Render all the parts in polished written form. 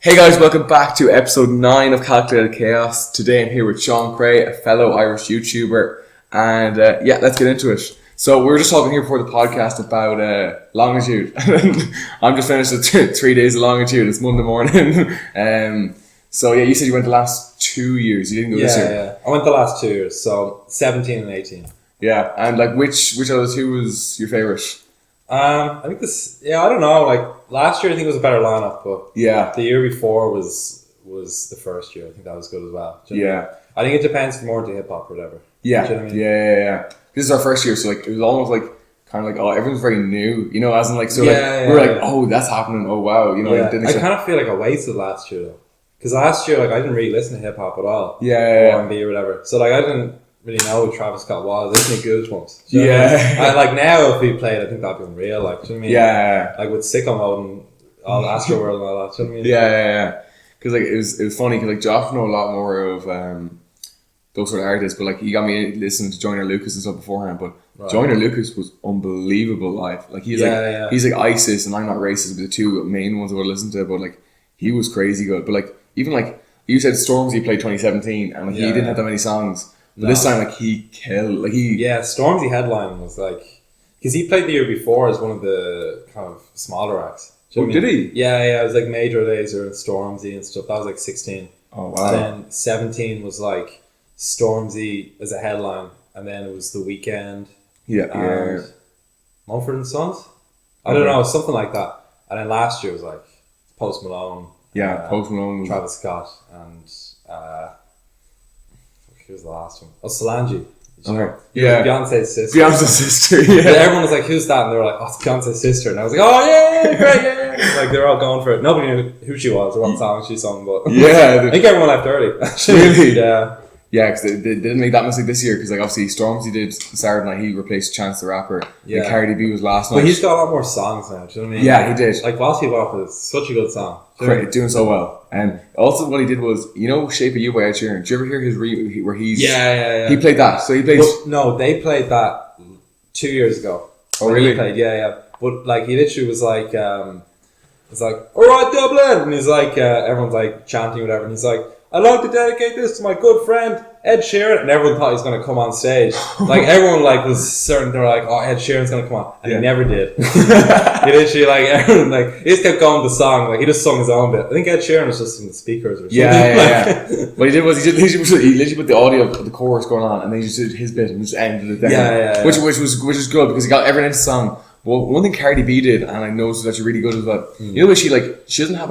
Hey guys, welcome back to episode 9 of Calculated Chaos. Today I'm here with Sean Creagh, a fellow Irish YouTuber, and let's get into it. So we were just talking here before the podcast about Longitude. I'm just finished with 3 days of Longitude. It's Monday morning. You said you went the last 2 years. You didn't go this year. Yeah, I went the last 2 years, so 17 and 18. Yeah, and like which of the two was your favourite? I think I don't know. Like last year, I think it was a better lineup, but Yeah. the year before was the first year. I think that was good as well. Do you know what I mean? I think it depends if you're more into hip hop or whatever. Yeah. Do you know what I mean? Yeah. This is our first year, so like it was almost like kind of like, oh, everyone's very new, you know, as in like, so we're like, oh, that's happening, oh wow, you know. Yeah. I kind of feel like I wasted last year though, because last year like I didn't really listen to hip hop at all. Yeah. R&B or whatever. So like I didn't really know who Travis Scott was. I listened to Goosebumps. Do you know Yeah. what I mean? I, like now if he played, I think that'd be unreal. Like, do you know what I mean? Yeah. Like with Sicko Mode and all Astro World and all that. Do you know what I mean? Yeah. Because like it was funny because like Josh know a lot more of those sort of artists, but like he got me listening to Joyner Lucas and stuff beforehand. But Joyner Lucas was unbelievable live. Like he's he's like ISIS and I'm Not Racist, but the two main ones I would listen to. But like he was crazy good. But like even like you said, Stormzy played 2017, and like he didn't have that many songs. But this time, like, he killed. Like Stormzy headline was like, because he played the year before as one of the kind of smaller acts. Oh, did he? Yeah. It was like Major Lazer and Stormzy and stuff. That was like 16. Oh wow. And then 17 was like Stormzy as a headline, and then it was The Weeknd. And Mumford and Sons. I don't know, something like that. And then last year was like Post Malone. Yeah, Post Malone. Travis Scott and. Who was the last one? Oh, Solange. Okay. Yeah. Beyonce's sister. Yeah. Everyone was like, who's that? And they were like, oh, it's Beyonce's sister. And I was like, oh, yeah, great, yeah. Like, they're all going for it. Nobody knew who she was or what song she sung, but I think everyone left early, actually. Really? Yeah. Yeah, because they didn't make that mistake this year, because like obviously Stormzy did Saturday Night, he replaced Chance the Rapper. Yeah. And Cardi B was last night. But he's got a lot more songs now, do you know what I mean? Yeah, he did. Like, Bossy Bop is such a good song. Great, doing so well. And also what he did was, you know, Shape of You by Ed Sheeran. Did you ever hear his where he's... Yeah. He played that. So he played... But, no, they played that 2 years ago. Oh, really? He played, yeah. But, like, he literally was like... it's like, alright, Dublin! And he's like, everyone's like chanting whatever. And he's like, I'd like to dedicate this to my good friend Ed Sheeran, and everyone thought he was going to come on stage. Like everyone like was certain, they were like, oh, Ed Sheeran's going to come on, and he never did. He literally like everyone like he just kept going with the song, like he just sung his own bit. I think Ed Sheeran was just in the speakers or something. Yeah. What he did was he literally put the audio of the chorus going on, and then he just did his bit and just ended it there. Which is good because he got everyone into the song. Well, one thing Cardi B did, and I noticed was actually really good, is that you know, she doesn't have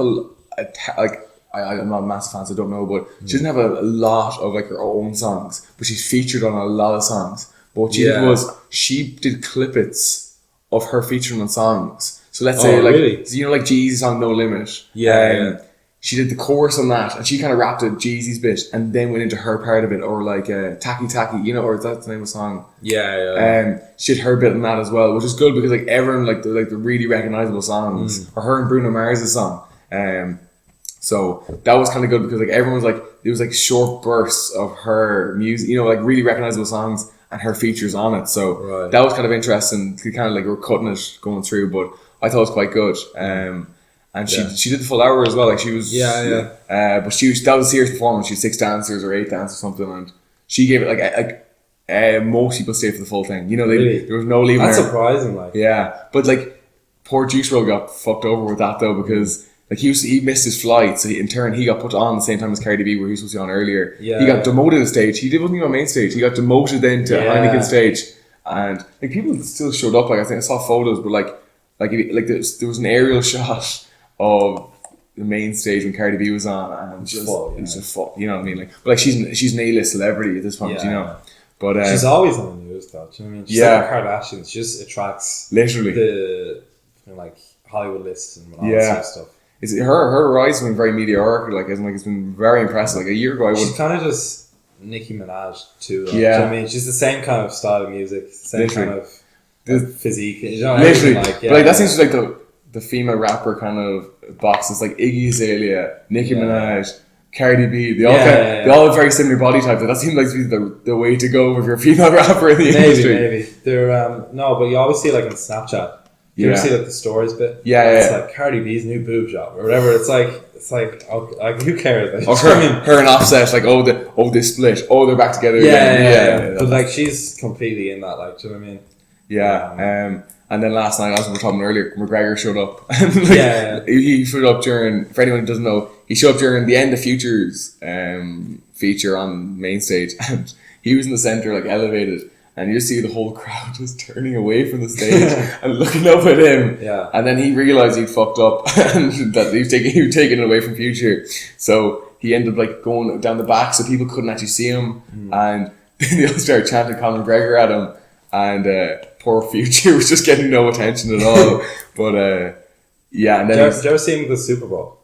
I'm not a massive fan, so I don't know, but she doesn't have a lot of like her own songs, but she's featured on a lot of songs. But what she did was she did clippets of her featuring on songs. So let's say you know, like Jeezy's song No Limit. She did the chorus on that, and she kind of rapped at Jeezy's bit, and then went into her part of it, or like Tacky Tacky, you know, or that's the name of the song. She did her bit on that as well, which is good because like everyone like the really recognizable songs, or her and Bruno Mars' song. So that was kind of good because like everyone was like, it was like short bursts of her music, you know, like really recognizable songs and her features on it. So that was kind of interesting. Kind of like we're cutting it going through, but I thought it was quite good. And she did the full hour as well. Like she was but that was a serious performance. She had 6 dancers or 8 dancers or something, and she gave it like most people stayed for the full thing. You know, there was no leaving. That's surprising, like. Yeah, but like poor Juice WRLD got fucked over with that though, because. Like he missed his flight, so in turn he got put on the same time as Cardi B, where he was supposed to be on earlier. He got demoted to stage. He wasn't even on main stage. He got demoted then to Heineken stage, and like people still showed up. Like I think I saw photos, but there was an aerial shot of the main stage when Cardi B was on, and it was just full. You know what I mean? Like, but like she's an A-list celebrity at this point, you know. But she's always on the news, though. Do you know what I mean? She's like the Kardashians. She just attracts literally the like Hollywood lists and all that sort of stuff. Her rise has been very mediocre. Like it's been very impressive. Like a year ago, she's kind of just Nicki Minaj too. Like, you know what I mean? She's the same kind of style of music, same kind of physique. You know, literally, but like that seems like the female rapper kind of box. It's like Iggy Azalea, Nicki Minaj, Cardi B. They all have very similar body types. That seems like to be the way to go if you're a female rapper in the industry. Maybe they're no, but you always see like on Snapchat. You ever see like the stories bit? It's like Cardi B's new boob job or whatever. It's like okay, like who cares? Like, her and Offset, like they split. Oh, they're back together. Yeah. But like she's completely in that. Like, do you know what I mean? Yeah. And then last night, as we were talking earlier, McGregor showed up. And he showed up during. For anyone who doesn't know, he showed up during the End of Futures feature on main stage, and he was in the center, like elevated. And you just see the whole crowd just turning away from the stage and looking up at him. Yeah. And then he realised he'd fucked up and that he was taking it away from Future. So he ended up like going down the back so people couldn't actually see him. And they all started chanting Conor McGregor at him. And poor Future was just getting no attention at all. But and then did you ever see him at the Super Bowl?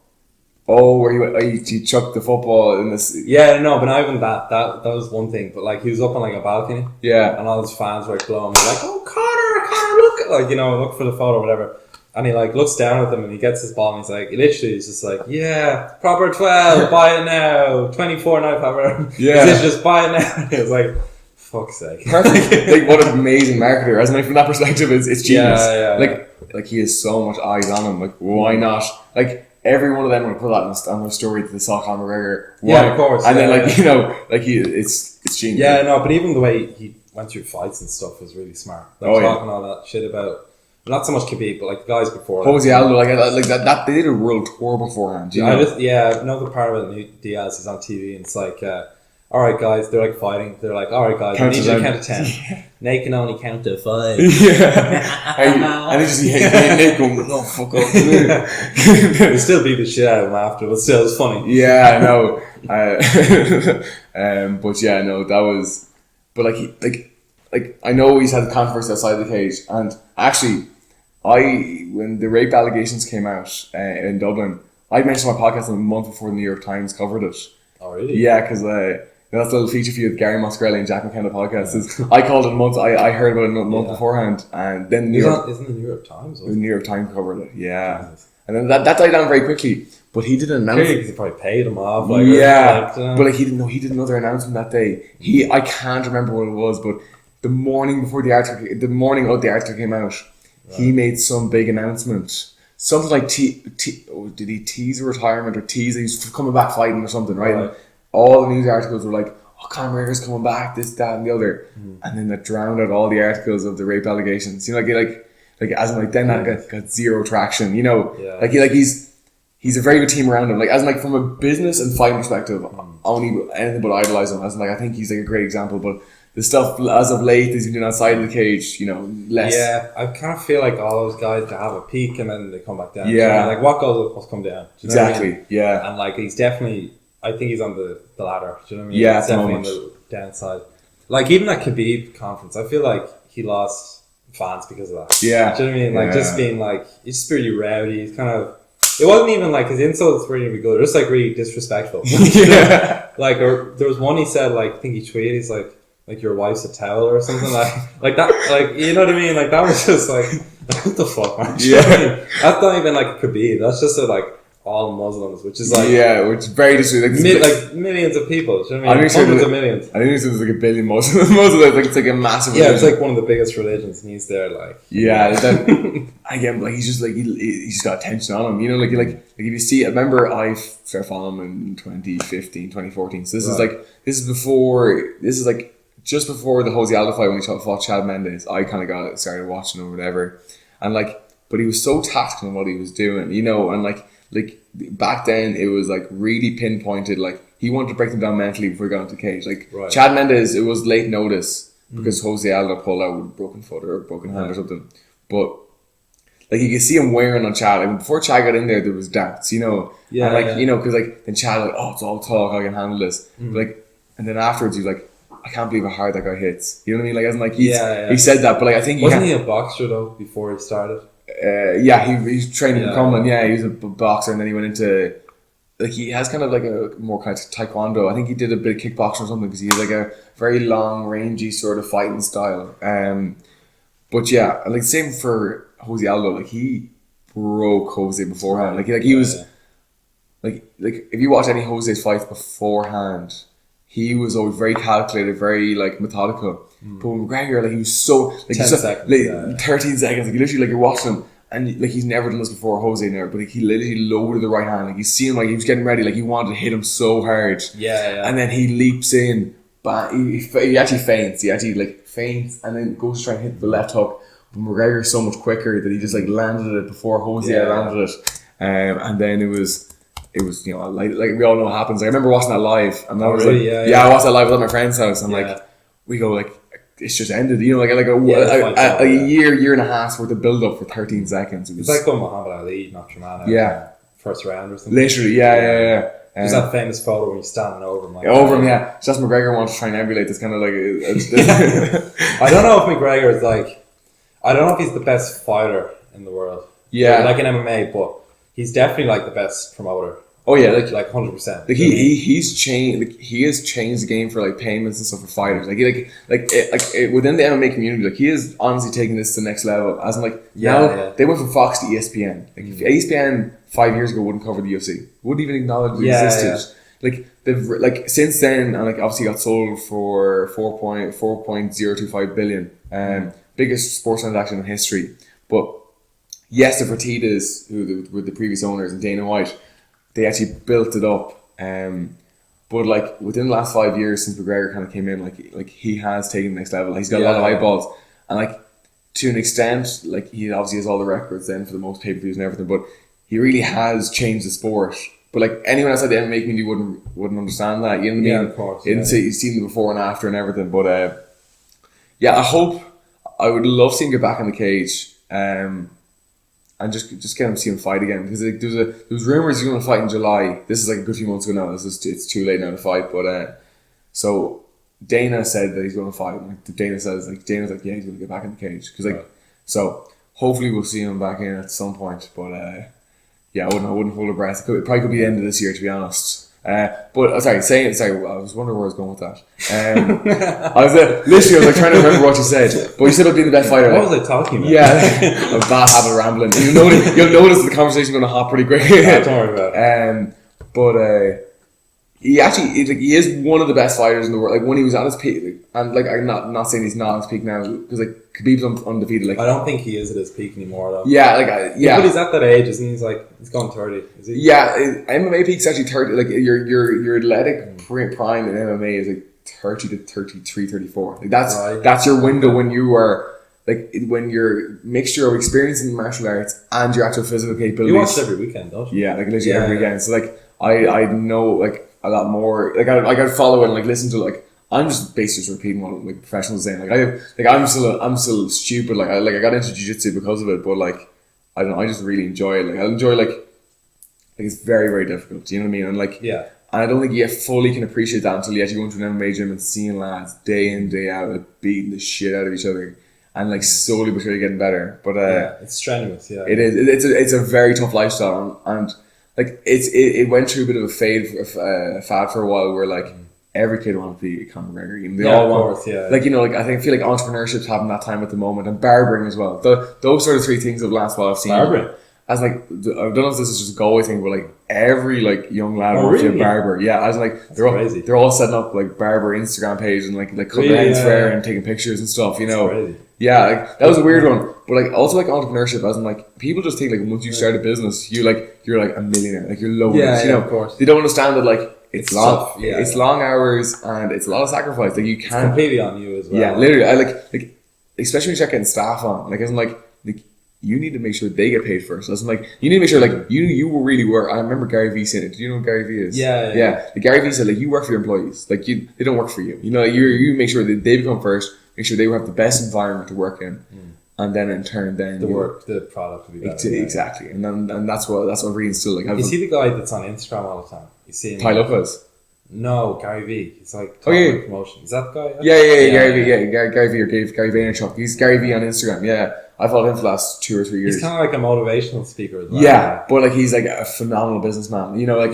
Oh, where he chucked the football in this. Yeah, no, but not even that. That was one thing. But like he was up on like a balcony. Yeah. And all his fans were like blowing. They're like, "Oh, Connor, look!" Like, you know, look for the photo or whatever. And he like looks down at them and he gets his ball and he's like, literally, he's just like, "Yeah, proper 12, buy it now. 24.95." Yeah. He's just buy it now. He was like, "Fuck's sake." Perfect. Like, what an amazing marketer. As I mean, from that perspective, it's genius. Yeah. Like he has so much eyes on him. Like, why not? Like. Every one of them would put that on their story that they saw Conor McGregor. Yeah, of course. And then, like, you know, like it's genius. Yeah, no, but even the way he went through fights and stuff was really smart. Like, talking all that shit about, not so much Khabib, but like the guys before. Jose Aldo, like that, they did a world tour beforehand. You know? Another part of it, Diaz is on TV and it's like, all right, guys, they're like fighting. They're like, all right, guys, I need you to count to 10. Nate can only count to 5. Yeah. And they just Nate going, no, fuck up. They still beat the shit out of him after, but still, it's funny. Yeah, I know. But yeah, no, that was. But like I know he's had controversy outside the cage, and actually, when the rape allegations came out in Dublin, I mentioned my podcast a month before the New York Times covered it. Oh really? Yeah, because that's a little feature for you with Gary Moscarelli and Jack McKenna podcast. I called it a month. I heard about it a month beforehand, and then isn't the New York Times? The New York Times covered it. Yeah, Jesus. And then that died down very quickly. But he did an announcement. Because he probably paid him off. But like he did another announcement that day. I can't remember what it was, but the morning of the article came out, he made some big announcement. Something like did he tease a retirement or tease he's coming back fighting or something, right? And all the news articles were like, "Oh, Conor McGregor's coming back, this, that, and the other," and then that drowned out all the articles of the rape allegations. You know, like as in like then that got zero traction. You know, he's a very good team around him. Like as in like from a business and fighting perspective, only anything but idolize him. As in like I think he's like a great example, but. The stuff as of late he's been doing outside of the cage, you know, less. Yeah, I kind of feel like all those guys to have a peak and then they come back down. Yeah, like what goes up must come down. Do you know exactly. What I mean? Yeah, and like he's definitely, I think he's on the ladder. Do you know what I mean? Yeah, he's definitely on the downside. Like even at Khabib conference, I feel like he lost fans because of that. Yeah, do you know what I mean? Like just being like he's just really rowdy. He's kind of. It wasn't even like his insults were really good. They're just like really disrespectful. Yeah. Like or there was one he said like I think he tweeted he's like your wife's a towel or something like that, like you know what I mean, like that was just like what the fuck, man? Yeah, I mean? That's not even like a Khabib. That's just like all Muslims, which is like which is very disrespectful. Like millions of people. Do you know what I mean? Hundreds of millions. I think there's like a billion Muslims. Like it's like a massive. Yeah, it's like one of the biggest religions, and he's there like. Yeah, again, like he's just like he's just got attention on him. You know, like if you see, I remember I started following him in 2015, 2014. So this is like. Just before the Jose Aldo fight when he fought Chad Mendes, I kind of started watching him or whatever, and like, but he was so tactical in what he was doing, you know, and like back then it was like really pinpointed, like he wanted to break them down mentally before he got into the cage. Like Chad Mendes, it was late notice because Jose Aldo pulled out with a broken foot or a broken hand or something, but like you could see him wearing on Chad. Like before Chad got in there was doubts, you know, you know, because like then Chad like, oh, it's all talk, I can handle this, like, and then afterwards he's like. I can't believe how hard that guy hits. You know what I mean? Like, as in, like he said that, but like I think wasn't he a boxer though before he started? He's training in Crumlin. Yeah, he was a boxer, and then he went into like he has kind of like a more kind of taekwondo. I think he did a bit of kickboxing or something because he has like a very long, rangy sort of fighting style. But yeah, like same for Jose Aldo. Like he broke Jose beforehand. Like he was like if you watch any Jose's fights beforehand. he was always very calculated, very like methodical. But with McGregor, like he was so like 10 seconds, 13 seconds. Like you literally like you're watching him, and like he's never done this before. Jose never, but like, he literally lowered the right hand. Like you see him, like he was getting ready, like he wanted to hit him so hard. And then he leaps in, but he actually feints. He actually like feints and then goes to try and hit the left hook. But McGregor is so much quicker that he just like landed it before Jose landed it. And then it was like we all know what happens. I remember watching that live, and I was I watched that live at my friend's house, and like we go like it's just ended. You know, like a year and a half's worth of build up for 13 seconds. It's like when Muhammad Ali knocked your man out. First round or something. Literally, yeah. There's that famous photo when he's standing over him. Like over him, yeah. It's just McGregor wants to try and emulate this kind of like. I don't know if McGregor is like. I don't know if he's the best fighter in the world. Yeah, like in MMA, but he's definitely like the best promoter. Oh yeah, like 100%. Like he's changed. Like he has changed the game for like payments and stuff for fighters. Within the MMA community, like he is honestly taking this to the next level. As in like they went from Fox to ESPN. Like if ESPN 5 years ago wouldn't cover the UFC, wouldn't even acknowledge it existed. Like they've like since then, and like obviously got sold for 4.025 billion. Biggest sports transaction in history. But yes, the Fertittas, who were the previous owners, and Dana White, they actually built it up. But like within the last 5 years since McGregor kind of came in, like he has taken the next level. He's got a lot of eyeballs, and like to an extent, like he obviously has all the records then for the most pay-per-views and everything. But he really has changed the sport. But like anyone outside the MMA community wouldn't understand that. You know what I mean? Yeah, of course. You've seen the before and after and everything. But I would love seeing him get back in the cage. And just get him see him fight again, because like, there was rumors he's going to fight in July. This is like a good few months ago now. It's too late now to fight, but so Dana said that he's going to fight. Like, Dana's like yeah, he's going to get back in the cage, because so hopefully we'll see him back in at some point. But I wouldn't hold a breath. It probably could be the end of this year, to be honest. But sorry, I was wondering where I was going with that. I was literally trying to remember what you said, but you said about being the best fighter. What was I talking about? Yeah, a bad habit of rambling. You'll notice the conversation going to hop pretty quick. Don't worry about it. But he is one of the best fighters in the world. Like when he was at his peak, and like I'm not saying he's not at his peak now, because like Khabib's undefeated. Like I don't think he is at his peak anymore though. Yeah, but he's at that age, isn't he? He's gone 30. Is he? Yeah, MMA peak's actually 30. Like your athletic prime in MMA is like 30 to 33, 34. Like that's your window when you are like when your mixture of experience in martial arts and your actual physical capabilities. You watch it every weekend, don't you? Yeah, like literally every weekend. So like I know like a lot more. Like I follow it and like listen to like. I'm just basically just repeating what like professionals saying. Like I'm still stupid. Like I got into jiu-jitsu because of it, but like I don't know. I just really enjoy it. Like I enjoy like it's very, very difficult. You know what I mean? And like and I don't think you fully can appreciate that until you actually go into an MMA gym and seeing lads day in day out like, beating the shit out of each other and like slowly but surely getting better. But it's strenuous. Yeah, it is. It's a very tough lifestyle, and like it went through a bit of a fad for a while where like. Every kid wants to be Conor McGregor. You know, they all want, like you know, like I feel like entrepreneurship's having that time at the moment, and barbering as well. Those sort of three things of last while I've seen. Barbering, as like I don't know if this is just a Galway thing, but like every like young lad wants to be a barber. Yeah, as like they're all setting up like barber Instagram page and like cut their heads fair and taking pictures and stuff. You know, yeah, like that was a weird one. But like also like entrepreneurship, as in like people just think like once you start a business, you're like a millionaire, like you're loaded. You know, of course. They don't understand that like. It's long. It's long hours and it's a lot of sacrifice. Like you can't. It's completely on you as well. Yeah, literally. I like especially when you start getting staff on. Like, isn't like you need to make sure they get paid first. Isn't like you need to make sure like you will really work. I remember Gary Vee saying it. Do you know what Gary Vee is? Yeah. Like, Gary Vee said like you work for your employees. Like they don't work for you. You know, you make sure that they become first. Make sure they will have the best environment to work in. And then in turn, the product will be better. Exactly, and that's what really instilled. Like, you see the guy that's on Instagram all the time. You see him. Ty Lopez. No, Gary Vee. He's like promotion. Is that the guy? Yeah, Gary Vee. Yeah, Gary Vee or Gary Vaynerchuk. He's Gary Vee on Instagram. Yeah, I followed him for the last 2 or 3 years. He's kind of like a motivational speaker as well. Yeah, but like he's like a phenomenal businessman. You know, like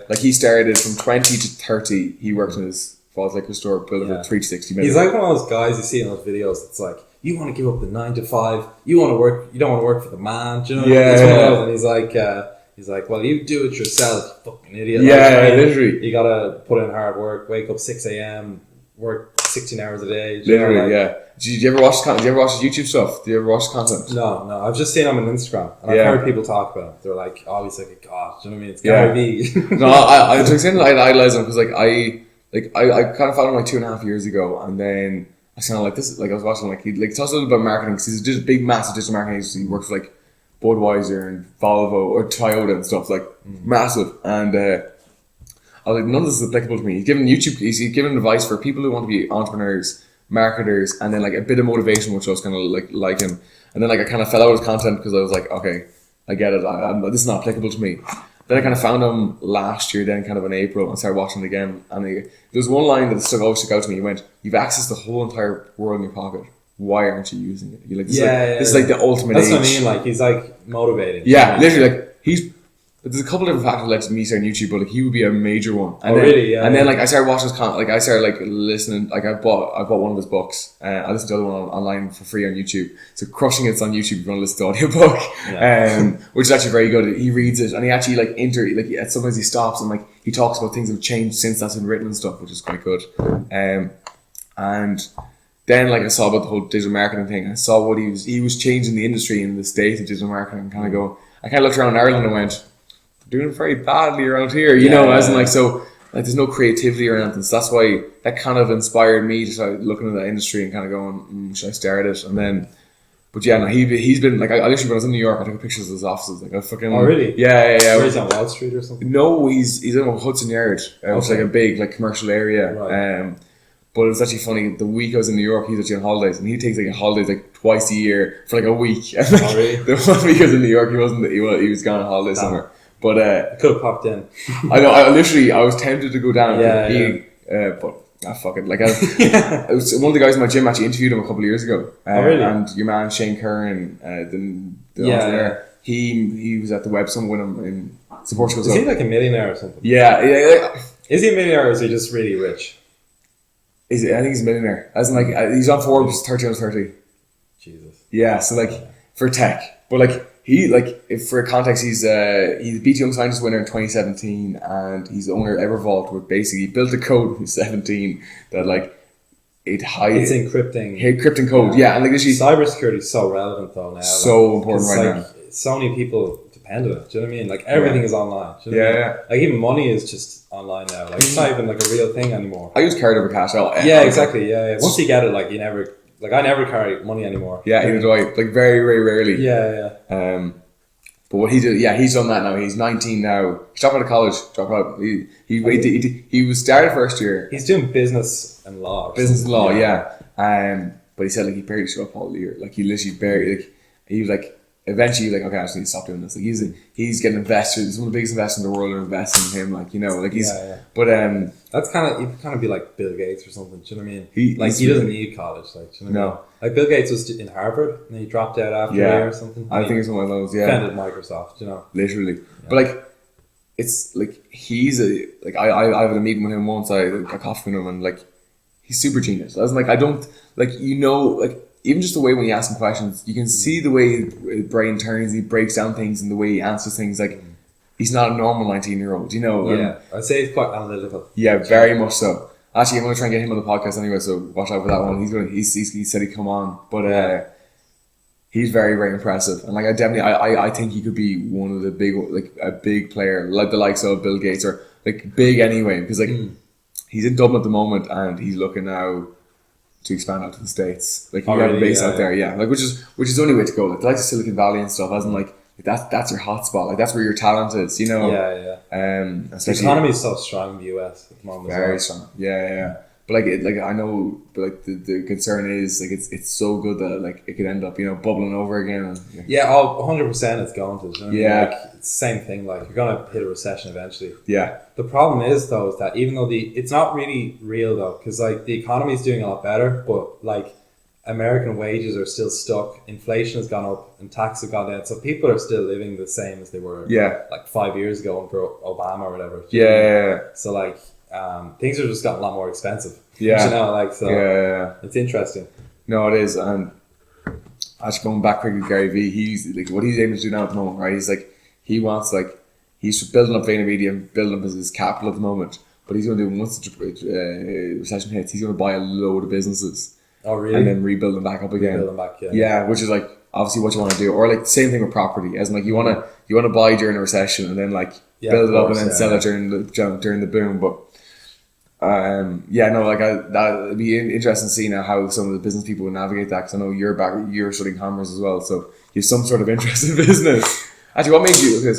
like he started from 20 to 30. He worked in his Falls Liquor store, built a 360 million. He's like one of those guys you see in those videos. It's like you want to give up the 9 to 5. You want to work. You don't want to work for the man. Do you know? He's one of those, and he's He's like, well, you do it yourself, you fucking idiot. Yeah, literally. You gotta put in hard work, wake up 6 a.m., work 16 hours a day. Literally, yeah. Do you ever watch his YouTube stuff? Do you ever watch his content? No. I've just seen him on Instagram, and I've heard people talk about him. They're like, oh, he's like a god. Do you know what I mean? It's Gary Vee. No, I to an extent I idolize him because I kind of followed him like 2.5 years ago, and then I kind of like this. Like I was watching he talks a little bit about marketing because he's just a big, massive digital marketing agency. He works for like Budweiser and Volvo or Toyota and stuff massive. And I was like, none of this is applicable to me. He's giving advice for people who want to be entrepreneurs, marketers, and then like a bit of motivation, which I was kind of like him. And then like I kind of fell out of his content because I was like, okay, I get it. This is not applicable to me. Then I kind of found him last year, then kind of in April, and started watching it again. And there was one line that always stuck out to me. He went, "You've accessed the whole entire world in your pocket. Why aren't you using it?" You're like, this is like the ultimate That's age. what I mean. Like he's like motivating. Yeah, literally. Like there's a couple of different factors that led to me starting YouTube, but like he would be a major one. And then, really? Yeah. And then like I started watching his content. Like I started like listening. Like I bought one of his books. I listened to the other one online for free on YouTube. So Crushing It's on YouTube if you want to listen to the audiobook, which is actually very good. He reads it and he actually sometimes he stops and like he talks about things that have changed since that's been written and stuff, which is quite good. And then like I saw about the whole digital marketing thing. I saw what he was changing the industry in the States of digital marketing. And I kind of looked around Ireland and went, doing very badly around here, as in like, so like there's no creativity or anything. So that's why that kind of inspired me to start looking at that industry and kind of going, should I start it? And then, but yeah, no, he's been like, I literally when I was in New York, I took pictures of his offices. Like I fucking. Oh really? Yeah. Where he's on Wall Street or something? No, he's in Hudson Yard, which is like a big like commercial area. Right. But it was actually funny. The week I was in New York, he was actually on holidays, and he takes like holidays like twice a year for like a week. And, like, really? The one week I was in New York, he was gone on holiday somewhere. But could have popped in. I know. I was tempted to go down. But fuck it. Like I was one of the guys in my gym actually interviewed him a couple of years ago. Really? And your man Shane Curran, the entrepreneur, he was at the Web Summit with him in Portugal. Is he like a millionaire or something? Yeah. Is he a millionaire or is he just really rich? I think he's a millionaire. As in like he's on Forbes 30 under 30. Jesus. Yeah. So like for tech, but like. If for context, he's the BT Young Scientist winner in 2017, and he's the owner of Evervault, where basically he built a code when he was 17 that like it hides. It's encrypting. Encrypting code, yeah, and like literally cybersecurity is so relevant though now. So important right now. So many people depend on it. Do you know what I mean? Like everything is online. Do you know what I mean? Like even money is just online now. Like it's not even like a real thing anymore. I use card over cash. Yeah, exactly. Yeah. Once you get it, like you never. Like I never carry money anymore. Yeah, neither do I. Like very, very rarely. Yeah. But what he did, he's done that now. He's 19 now. He dropped out of college. He was started first year. He's doing business and law. Yeah. But he said like he barely showed up all year. Like he literally barely. Like he was like. Eventually, like, okay, I just need to stop doing this. Like, he's getting investors. He's one of the biggest investors in the world are investing in him. Like, like he's. But that's you kind of be like Bill Gates or something. Do you know what I mean? He doesn't need college. Like, do you know what I mean? Like Bill Gates was in Harvard and he dropped out after a year or something. I think it's one of those. Yeah. Founded Microsoft. You know. Literally, but like, it's like he's I had a meeting with him once. I got coffee with him and like, he's super genius. I was like, I don't like even just the way when you ask him questions, you can see the way his brain turns, he breaks down things and the way he answers things. Like, he's not a normal 19-year-old, Yeah, I'd say he's quite analytical. Yeah, very much so. Actually, I'm going to try and get him on the podcast anyway, so watch out for that one. He said he'd come on, but he's very, very impressive. And like, I think he could be one of the big, like a big player, like the likes of Bill Gates, or like big anyway, because like he's in Dublin at the moment and he's looking now to expand out to the States. Like, you have a base out there, like which is the only way to go. Like, the likes of Silicon Valley and stuff, as in like that's your hotspot. Like, that's where your talent is, you know. The economy is so strong in the US at the moment. Very strong. But I know, but like the concern is like it's so good that like it could end up, bubbling over again. And, 100% it's going to. You know? Yeah. Like, it's the same thing. Like, you're gonna hit a recession eventually. Yeah. The problem is though is that even though it's not really real though, because like the economy is doing a lot better, but like American wages are still stuck. Inflation has gone up and taxes have gone down, so people are still living the same as they were. Like 5 years ago under Obama or whatever. So like. Things are just gotten a lot more expensive. It's interesting. No, it is. And actually going back quickly to Gary Vee, he's like what he's aiming to do now at the moment, right? He's like he wants like he's building up VaynerMedia, building up his capital at the moment. But he's going to do, once the recession hits, he's going to buy a load of businesses. Oh, really? And then rebuild them back up again. Rebuild them back, yeah. Yeah, which is like obviously what you want to do. Or like the same thing with property, as in like you want to buy during a recession and then like build it up and then sell it during the boom. But that'd be interesting to see now how some of the business people will navigate that, because I know you're studying commerce as well, so you have some sort of interest in business. Actually,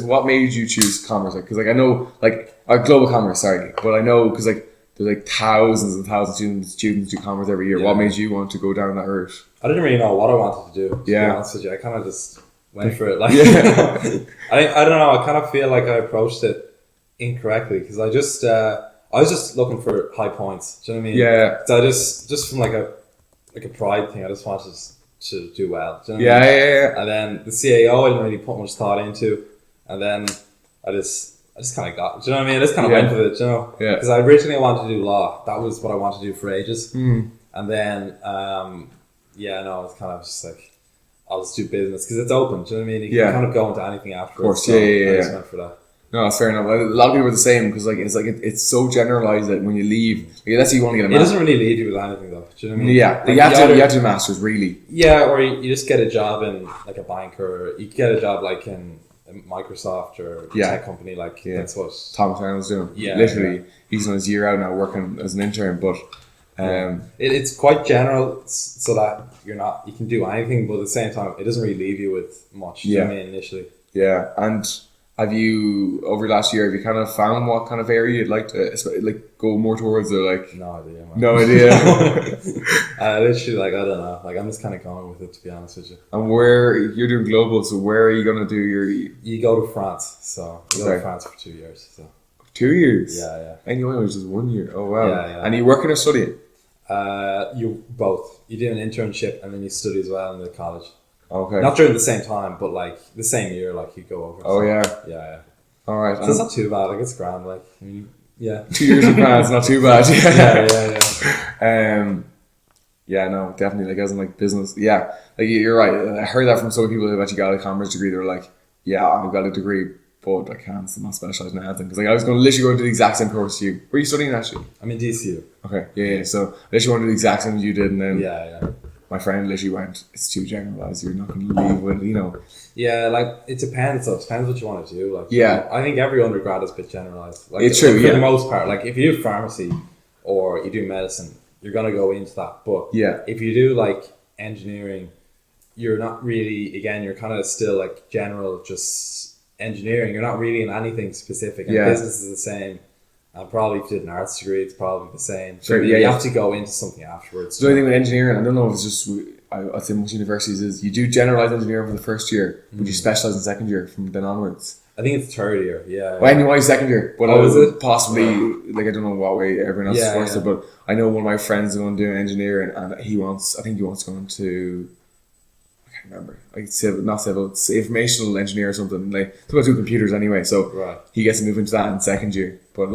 what made you choose commerce? Because like I know like global commerce, sorry, but I know because like there's like thousands and thousands of students do commerce every year. Yeah. What made you want to go down that route? I didn't really know what I wanted to do. To be honest with you, I kind of just went for it. Like, I don't know. I kind of feel like I approached it incorrectly, because I was just looking for high points. Do you know what I mean? Yeah. So I just from like a pride thing, I just wanted to do well. Do you know what I mean? Yeah. And then the CAO, I didn't really put much thought into, and then I just kind of got. Do you know what I mean? I just kind of went with it. Do you know? Yeah. Because I originally wanted to do law. That was what I wanted to do for ages. Mm. And then I was kind of just like, I'll just do business because it's open. Do you know what I mean? You can kind of go into anything afterwards. Of course, I just went for that. No, it's fair enough. A lot of people are the same, because like it's so generalized that when you leave, like, let's say you want to get a master's. It doesn't really leave you with anything though. Do you know what I mean? Yeah, like, you have to do a master's, really. Yeah, or you just get a job in like a bank, or you get a job like in Microsoft or a tech company. Like that's what Thomas Arnold's doing. Yeah, literally, he's on his year out now working as an intern, but. It's quite general, so that you can do anything, but at the same time it doesn't really leave you with much. Do you know what I mean, initially? Yeah. And have you, over the last year, have you kind of found what kind of area you'd like to like go more towards, or like? No idea, man. No idea. Literally, like, I don't know. Like, I'm just kind of going with it, to be honest with you. And where you're doing global, so where are you going to do your? You go to France, so you go to France for 2 years. So 2 years. Yeah. And you only was just 1 year. Oh wow. Yeah. And you working or studying? You both. You do an internship and then you study as well in the college. Okay. Not during the same time, but like the same year, like you go over. Oh, yeah. Yeah. All right. So it's not too bad. Like, it's grand. Like, I mean, yeah. 2 years in France, not too bad. Yeah. Yeah, no, definitely. Like, as in like business. Yeah. Like, you're right. I heard that from some people who've actually got a commerce degree. They're like, yeah, I've got a degree, but I can't. I'm not specialised in anything. Because like, I was literally going to do the exact same course as you. Where are you studying actually? I'm in DCU. Okay. Yeah. So I literally want to do the exact same as you did, and then yeah. My friend literally went, it's too generalised. You're not going to leave with, you know. Yeah, like, it depends. So it depends what you want to do. Like, yeah. I think every undergrad is a bit generalised. Like, it's true, for the most part. Like, if you do pharmacy or you do medicine, you're going to go into that. But if you do, like, engineering, you're not really, again, you're kind of still, like, general, just engineering. You're not really in anything specific. And business is the same. And probably if you did an arts degree, it's probably the same. So you have to go into something afterwards. So the only thing with engineering, I don't know if it's just, I'd say most universities is, you do generalised engineering for the first year, but you specialise in second year from then onwards. I think it's third year, yeah. Well, anyway, second year. But is it? Possibly, like, I don't know what way everyone else is forced it, but I know one of my friends is going to do engineering, and I think he wants to go into, I can't remember, like not civil, it's informational engineer or something, like, it's about 2 computers anyway, so he gets to move into that in second year. But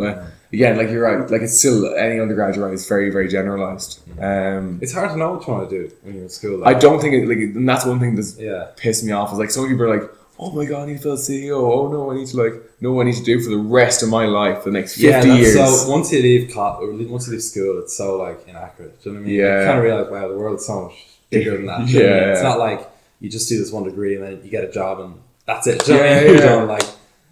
again, like, you're right, like, it's still, any undergraduate is very, very generalised. It's hard to know what you want to do when you're in school. Like, I don't think it, like, and that's one thing that's pissed me off, is like, some people are like, oh my god, I need to build a CEO, oh no, I need to know what I need to do for the rest of my life, the next 50 years. So once you leave school, it's so, like, inaccurate. Do you know what I mean? Yeah. You kind of realise, wow, the world's so much bigger than that. Yeah. It's not like you just do this one degree and then you get a job and that's it. Do you know what I mean? You're done, like,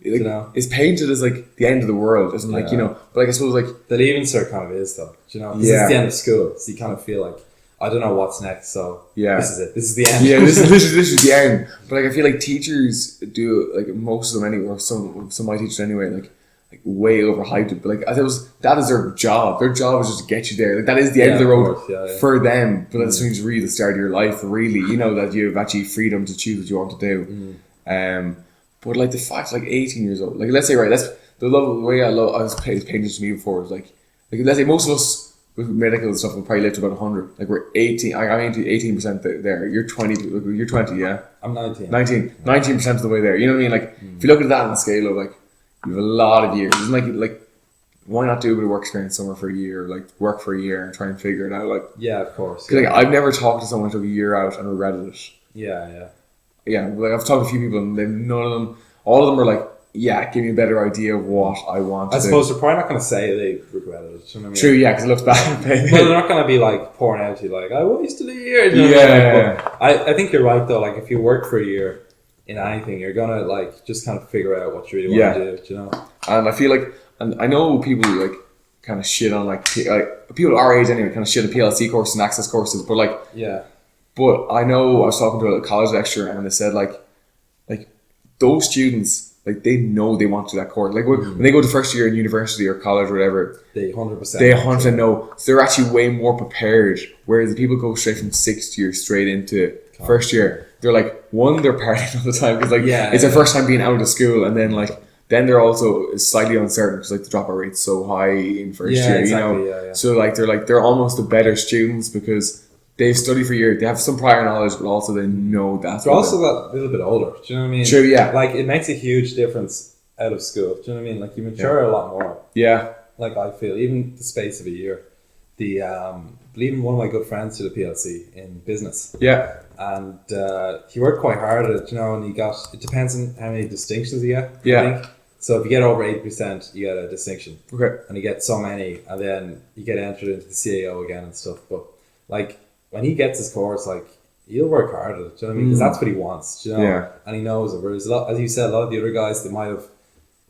you know, it's painted as like the end of the world, isn't like, you know, but like, I suppose like that even sort of kind of is though. Do you know? This is the end of school, so you kind of feel like, I don't know what's next, so this is it. This is the end. Yeah, this is the end. But like, I feel like teachers do, like, most of them anyway, or some of my teachers anyway, like way overhyped it. But like, that is their job. Their job is just to get you there. Like, that is the end of the road for them. But that's when it's really the start of your life, really. You know, that you have actually freedom to choose what you want to do. But like, the fact, like, 18 years old, like, let's say, right, that's the way I was painted to me before, was like let's say most of us with medical and stuff will probably live to about 100. Like, we're 18, I'm into 18% there. You're 20, you're 20, yeah? I'm 19. 19% of the way there. You know what I mean? Like, if you look at that on the scale of, like, you have a lot of years. It's like, why not do a bit of work experience somewhere for a year, like, work for a year and try and figure it out? Like, yeah, of course. Cause, like, I've never talked to someone who took a year out and regretted it. Yeah. Yeah, like, I've talked to a few people and all of them are like, give me a better idea of what I want to I suppose they're probably not going to say they regret it. You know what I mean? True, yeah, because it looks bad. Well, they're not going to be like pouring out to you like, I wasted a year. You know what I mean? But I think you're right though. Like if you work for a year in anything, you're going to like just kind of figure out what you really want to do. You know? And I feel like, and I know people like kind of shit on like people our age anyway, kind of shit on PLC courses and access courses, but like But I know I was talking to a college lecturer and they said like those students, like they know they want to do that course. Like when they go to first year in university or college or whatever, they 100% know. So they're actually way more prepared. Whereas the people go straight from sixth year straight into first year, they're like, one, they're partying all the time because like it's their first time being out of school, and then like then they're also slightly uncertain because like the dropout rate's so high in first year, exactly, you know. So like they're almost the better students because they've studied for a year, they have some prior knowledge, but also they know that. They're also a little bit older, do you know what I mean? True, yeah. Like, it makes a huge difference out of school, do you know what I mean? Like, you mature a lot more. Yeah. Like, I feel, even the space of a year. Even one of my good friends did a PLC in business. Yeah. And he worked quite hard at it, you know, and it depends on how many distinctions you get, I think. So if you get over 80%, you get a distinction. Okay. And you get so many, and then you get entered into the CAO again and stuff. But, like, when he gets his course, like, he'll work hard at it, do you know what I mean? Because that's what he wants, do you know? Yeah. And he knows it. Whereas, as you said, a lot of the other guys, they might have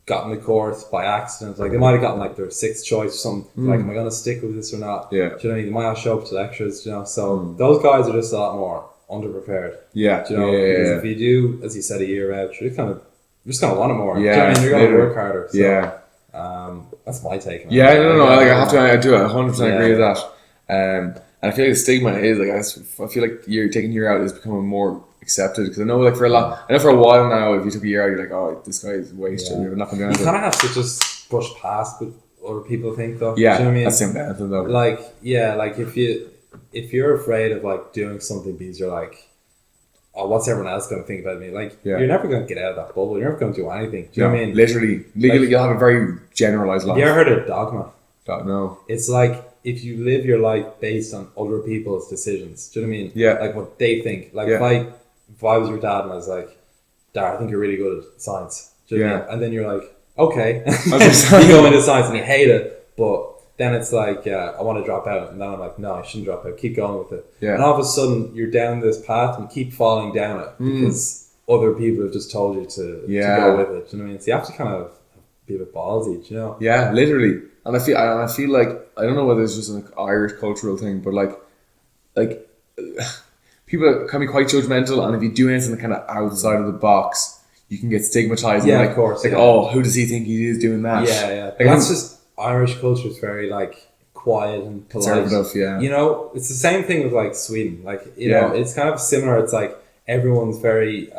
gotten the course by accident. Like, they might have gotten, like, their sixth choice or something. Like, am I going to stick with this or not? Yeah. Do you know what I mean? They might not show up to lectures, you know? So, those guys are just a lot more underprepared. Yeah. Do you know? Because if you do, as you said, a year out, you're just going to want it more. Yeah. Do you know what I mean? You're going to work harder. So, that's my take on it. Yeah, no. Like, I do 100% agree with that. And I feel like the stigma is like I feel like taking a year out is becoming more accepted because I know like for a while now if you took a year out you're like, oh, this guy is wasted. You're not going to do anything. You kind of have to just push past what other people think though. Yeah, do you know what I mean? That's the benefit though. Like like if you're afraid of like doing something because you're like, oh, what's everyone else going to think about me? Like you're never going to get out of that bubble. You're never going to do anything. Do you know what I mean? Literally, legally, you'll have a very generalized life. You ever heard of dogma? No. It's like if you live your life based on other people's decisions, do you know what I mean? Yeah. Like what they think. Like if I was your dad and I was like, Dad, I think you're really good at science. Do you know what I mean? And then you're like, okay. You go into science and you hate it, but then it's like, I want to drop out. And then I'm like, no, I shouldn't drop out. Keep going with it. Yeah. And all of a sudden you're down this path and keep falling down it because other people have just told you to go with it. Do you know what I mean? So you have to kind of be a bit ballsy, do you know? Yeah, literally. And I feel like I don't know whether it's just an Irish cultural thing, but like people can be quite judgmental, and if you do anything kind of outside of the box, you can get stigmatized. Yeah, and of course. Like, oh, who does he think he is doing that? Yeah. Like, that's just Irish culture is very like quiet and polite. Yeah. You know, it's the same thing with like Sweden. Like you know, it's kind of similar. It's like everyone's very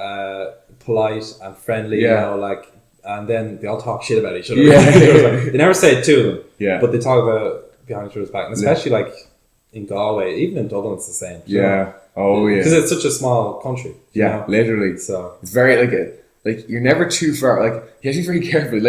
polite and friendly. You know, like. And then they all talk shit about each other. Yeah. They never say it to them. Yeah. But they talk about it behind each other's back. And especially like in Galway, even in Dublin, it's the same. Yeah. Oh, yeah. Because it's such a small country. Yeah, literally. So it's very like you're never too far. Like you have to be very careful.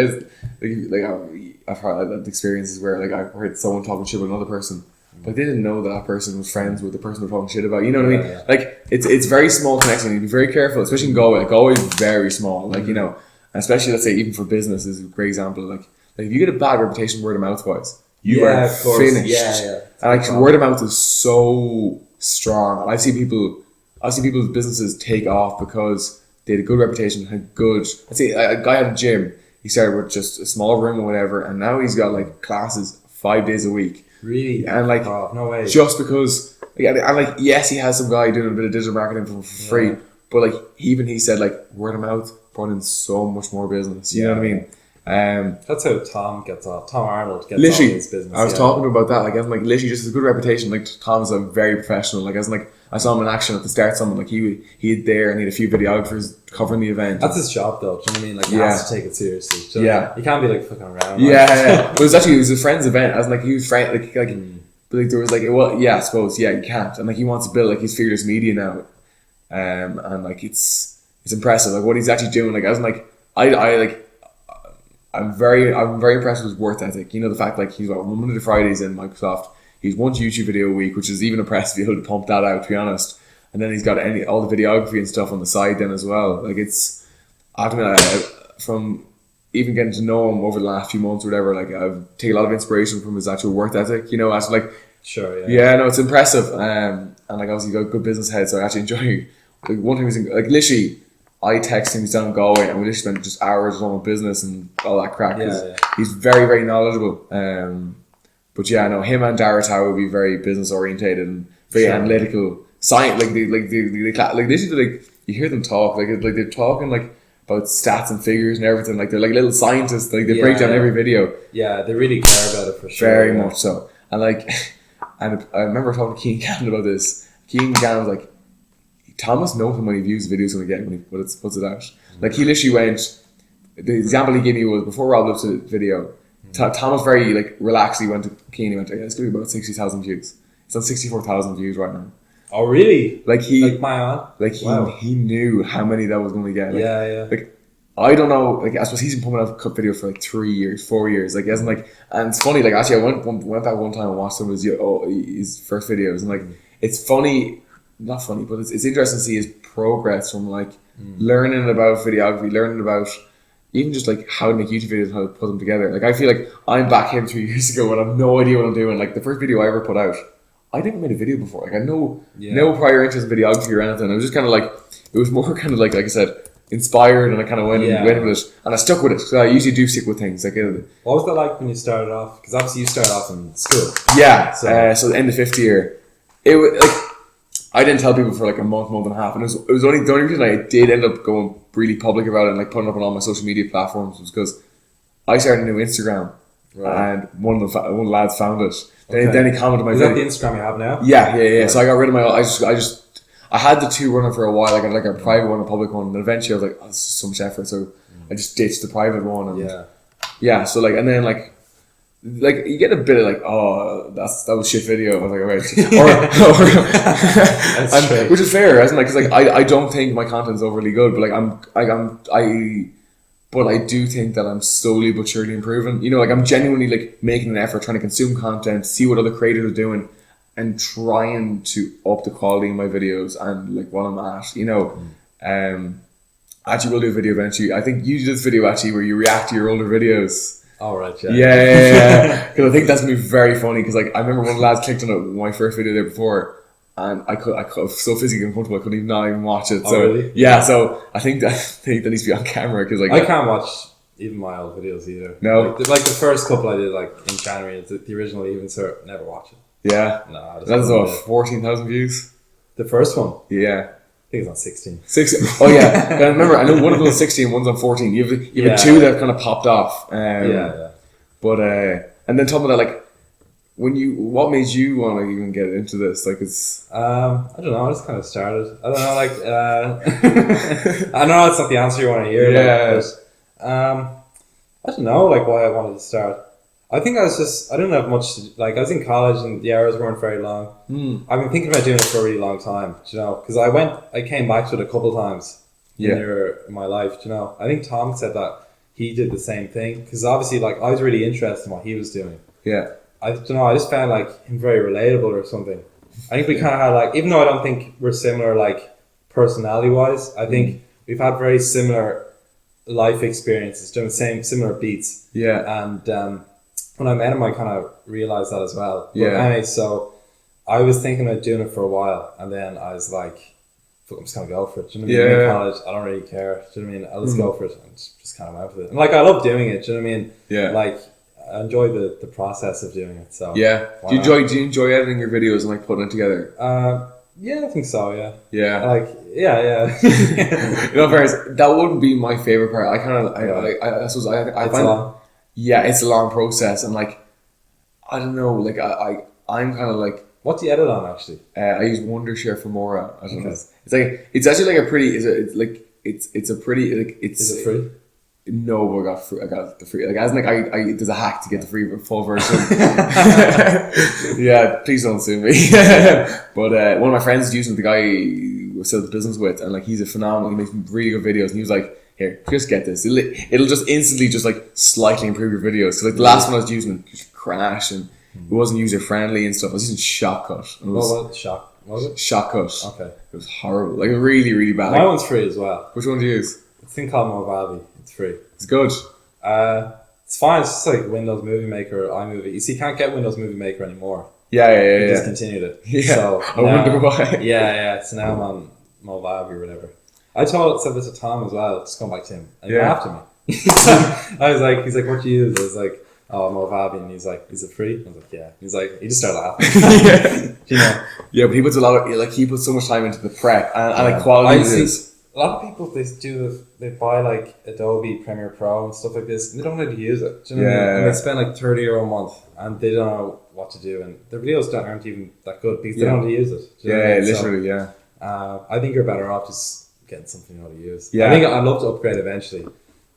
I've had experiences where like I've heard someone talking shit about another person, but they didn't know that person was friends with the person they're talking shit about. You know what I mean? Yeah. Like it's very small connection. You be very careful, especially in Galway. Like Galway is very small. Like you know. And especially, let's say, even for business is a great example. Like if you get a bad reputation word of mouth wise, you are finished. Yeah. And like word of mouth is so strong. And I've seen people's businesses take off because they had a good reputation, had good. Let's say a guy had a gym. He started with just a small room or whatever, and now he's got like classes 5 days a week. Really? And like, no way. Just because, and like, yes, he has some guy doing a bit of digital marketing for free, but like even he said like word of mouth. Brought in so much more business. You know what I mean? That's how Tom gets off. Tom Arnold gets literally, off his business. I was talking about that. Like, I was like, literally, just a good reputation. Like, Tom's a very professional. Like, I was like, I saw him in action at the start. Something like he had there, and he had a few videographers covering the event. That's his job, though. Do you know what I mean? Like, he has to take it seriously. You can't be like fucking around. Yeah. But it was a friend's event. I was like, he was friend. But like there was like, well, yeah, I suppose, you can't. And like, he wants to build like his fearless media now, and like it's impressive. Like what he's actually doing. Like I was like. I'm very impressed with his work ethic. You know, the fact like he's got Monday to Fridays in Microsoft. He's one YouTube video a week, which is even impressive. He'll to pump that out, to be honest. And then he's got all the videography and stuff on the side then as well. Like it's, I don't know, from even getting to know him over the last few months or whatever, like I've taken a lot of inspiration from his actual work ethic, you know, as like, sure, yeah, no, it's impressive. And like obviously got a good business head, so I actually enjoy, like one time he was like literally, I texted him, he's down in Galway, and we literally spent just hours on business and all that crack, because he's very, very knowledgeable. But yeah, no, him and Dara Tower would be very business orientated and very analytical. Science, like they literally, like you hear them talk, like they're talking like about stats and figures and everything. Like they're like little scientists. Like they break down every video. Yeah, they really care about it for sure. Very much so. And like, and I remember talking to Keane Gannon about this. Keane Gannon was like, Thomas knows how many views the video's gonna get when he puts it out. Like he literally went. The example he gave me was before Rob looked at the video. Thomas very like relaxed. He went to Keane. He went, it's gonna be about 60,000 views. It's on 64,000 views right now. Oh really? Like Wow. he knew how many that was going to get. Like, Like I don't know. Like I suppose he's been pumping out cut video for like 3 years, 4 years. Like he hasn't like. And it's funny. Like actually, I went back one time and watched some of his first videos, and like it's funny, not funny, but it's interesting to see his progress from like learning about videography, learning about even just like how to make YouTube videos, how to put them together. Like I feel like I'm back here 3 years ago and I have no idea what I'm doing. Like the first video I ever put out, I never made a video before. Like I had no prior interest in videography or anything. I was just kind of like, it was more kind of like I said, inspired, and I kind of went with it, and I stuck with it. So I usually do stick with things. Like, what was that like when you started off? Because obviously you started off in school. Yeah. So the end of fifth year, it was like I didn't tell people for like a month and a half, and it was only the only reason I did end up going really public about it and like putting up on all my social media platforms was because I started a new Instagram, and one of the lads found it. Then he commented my video. Is that the Instagram you have now? Yeah. So I got rid of my. I had the two running for a while. I got like a private one, a public one, and eventually I was like, oh, this is so much effort. So I just ditched the private one. And so like, and then like you get a bit of like, oh, that was shit video. I was like, alright, which is fair, isn't it? Because like I don't think my content's overly good, but like but I do think that I'm slowly but surely improving. You know, like I'm genuinely like making an effort, trying to consume content, see what other creators are doing, and trying to up the quality of my videos and like what I'm at. You know, actually we'll do a video eventually. I think you did this video actually where you react to your older videos. Oh right, yeah. Because I think that's gonna be very funny. Because like I remember one of the lads clicked on it my first video there before. And I could so physically uncomfortable I couldn't even watch it. So really? Yeah, so I think that needs to be on camera because like I can't watch even my old videos either. No, like the first couple I did like in January, the original even, so never watch it. Yeah, no, that's what 14,000 views. The first one, yeah, I think it's on 16. 16. Oh yeah, I remember. I know one of those 16, one's on 14. You have two that kind of popped off. But and then talking about that, like. What made you want to even get into this? Like it's I don't know, I just kind of started. I don't know, like I know it's not the answer you want to hear. Yeah. I don't know, like why I wanted to start. I think I didn't have much I was in college and the hours weren't very long. I've been thinking about doing it for a really long time, you know, because I came back to it a couple times in my life, you know. I think Tom said that he did the same thing because obviously like I was really interested in what he was doing. Yeah. I don't know, I just found like him very relatable or something. I think we kind of had like, even though I don't think we're similar like personality wise, I think we've had very similar life experiences, doing similar beats. Yeah. And when I met him, I kind of realized that as well. But yeah. Anyway, so I was thinking about doing it for a while, and then I was like, I'm just gonna go for it. Do you know what I mean? In college, I don't really care. Do you know what I mean? I'll just go for it and just kind of went with it. And like, I love doing it. Do you know what I mean? Yeah. Like, I enjoy the process of doing it. So yeah. Do you enjoy editing your videos and like putting it together? Yeah, I think so. Yeah. Yeah. Like yeah. You know, that wouldn't be my favorite part. I suppose I find long. Yeah, it's a long process, and like I don't know, like I'm kind of like. What do you edit on actually? I use Wondershare for Mora. I don't know. It's actually like a pretty. It's a pretty. Like, is it free? No, but I got the free. Like as like I there's a hack to get the free full version. Yeah, please don't sue me. But one of my friends is using the guy who still the business with, and like he's a phenomenal. He makes really good videos, and he was like, "Here, just get this. It'll just instantly just like slightly improve your videos." So like the last one I was using just crashed, and it wasn't user friendly and stuff. I was using Shotcut. What was it? Shotcut. Okay. It was horrible. Like really, really bad. My one's free as well. Which one do you use? It's a thing called Movavi. It's free. It's good. It's fine. It's just like Windows Movie Maker or iMovie. You see, you can't get Windows Movie Maker anymore. Yeah. They discontinued it. Yeah. So I wonder why. Yeah. So now I'm on Movavi or whatever. I said this to Tom as well. Just going back to him. And he laughed at me. I was like, he's like, what do you use? I was like, oh, Movavi. And he's like, is it free? I was like, yeah. He's like, he just started laughing. You know? Yeah, but he puts a lot of, he puts so much time into the prep and like quality. A lot of people, they buy like Adobe Premiere Pro and stuff like this, and they don't know how to use it. Do you know what I mean? And they spend like €30 a month, and they don't know what to do, and their videos aren't even that good because they don't know how to use it. Do you know what I mean? Literally, I think you're better off just getting something you know how to use. Yeah. I think I'd love to upgrade eventually.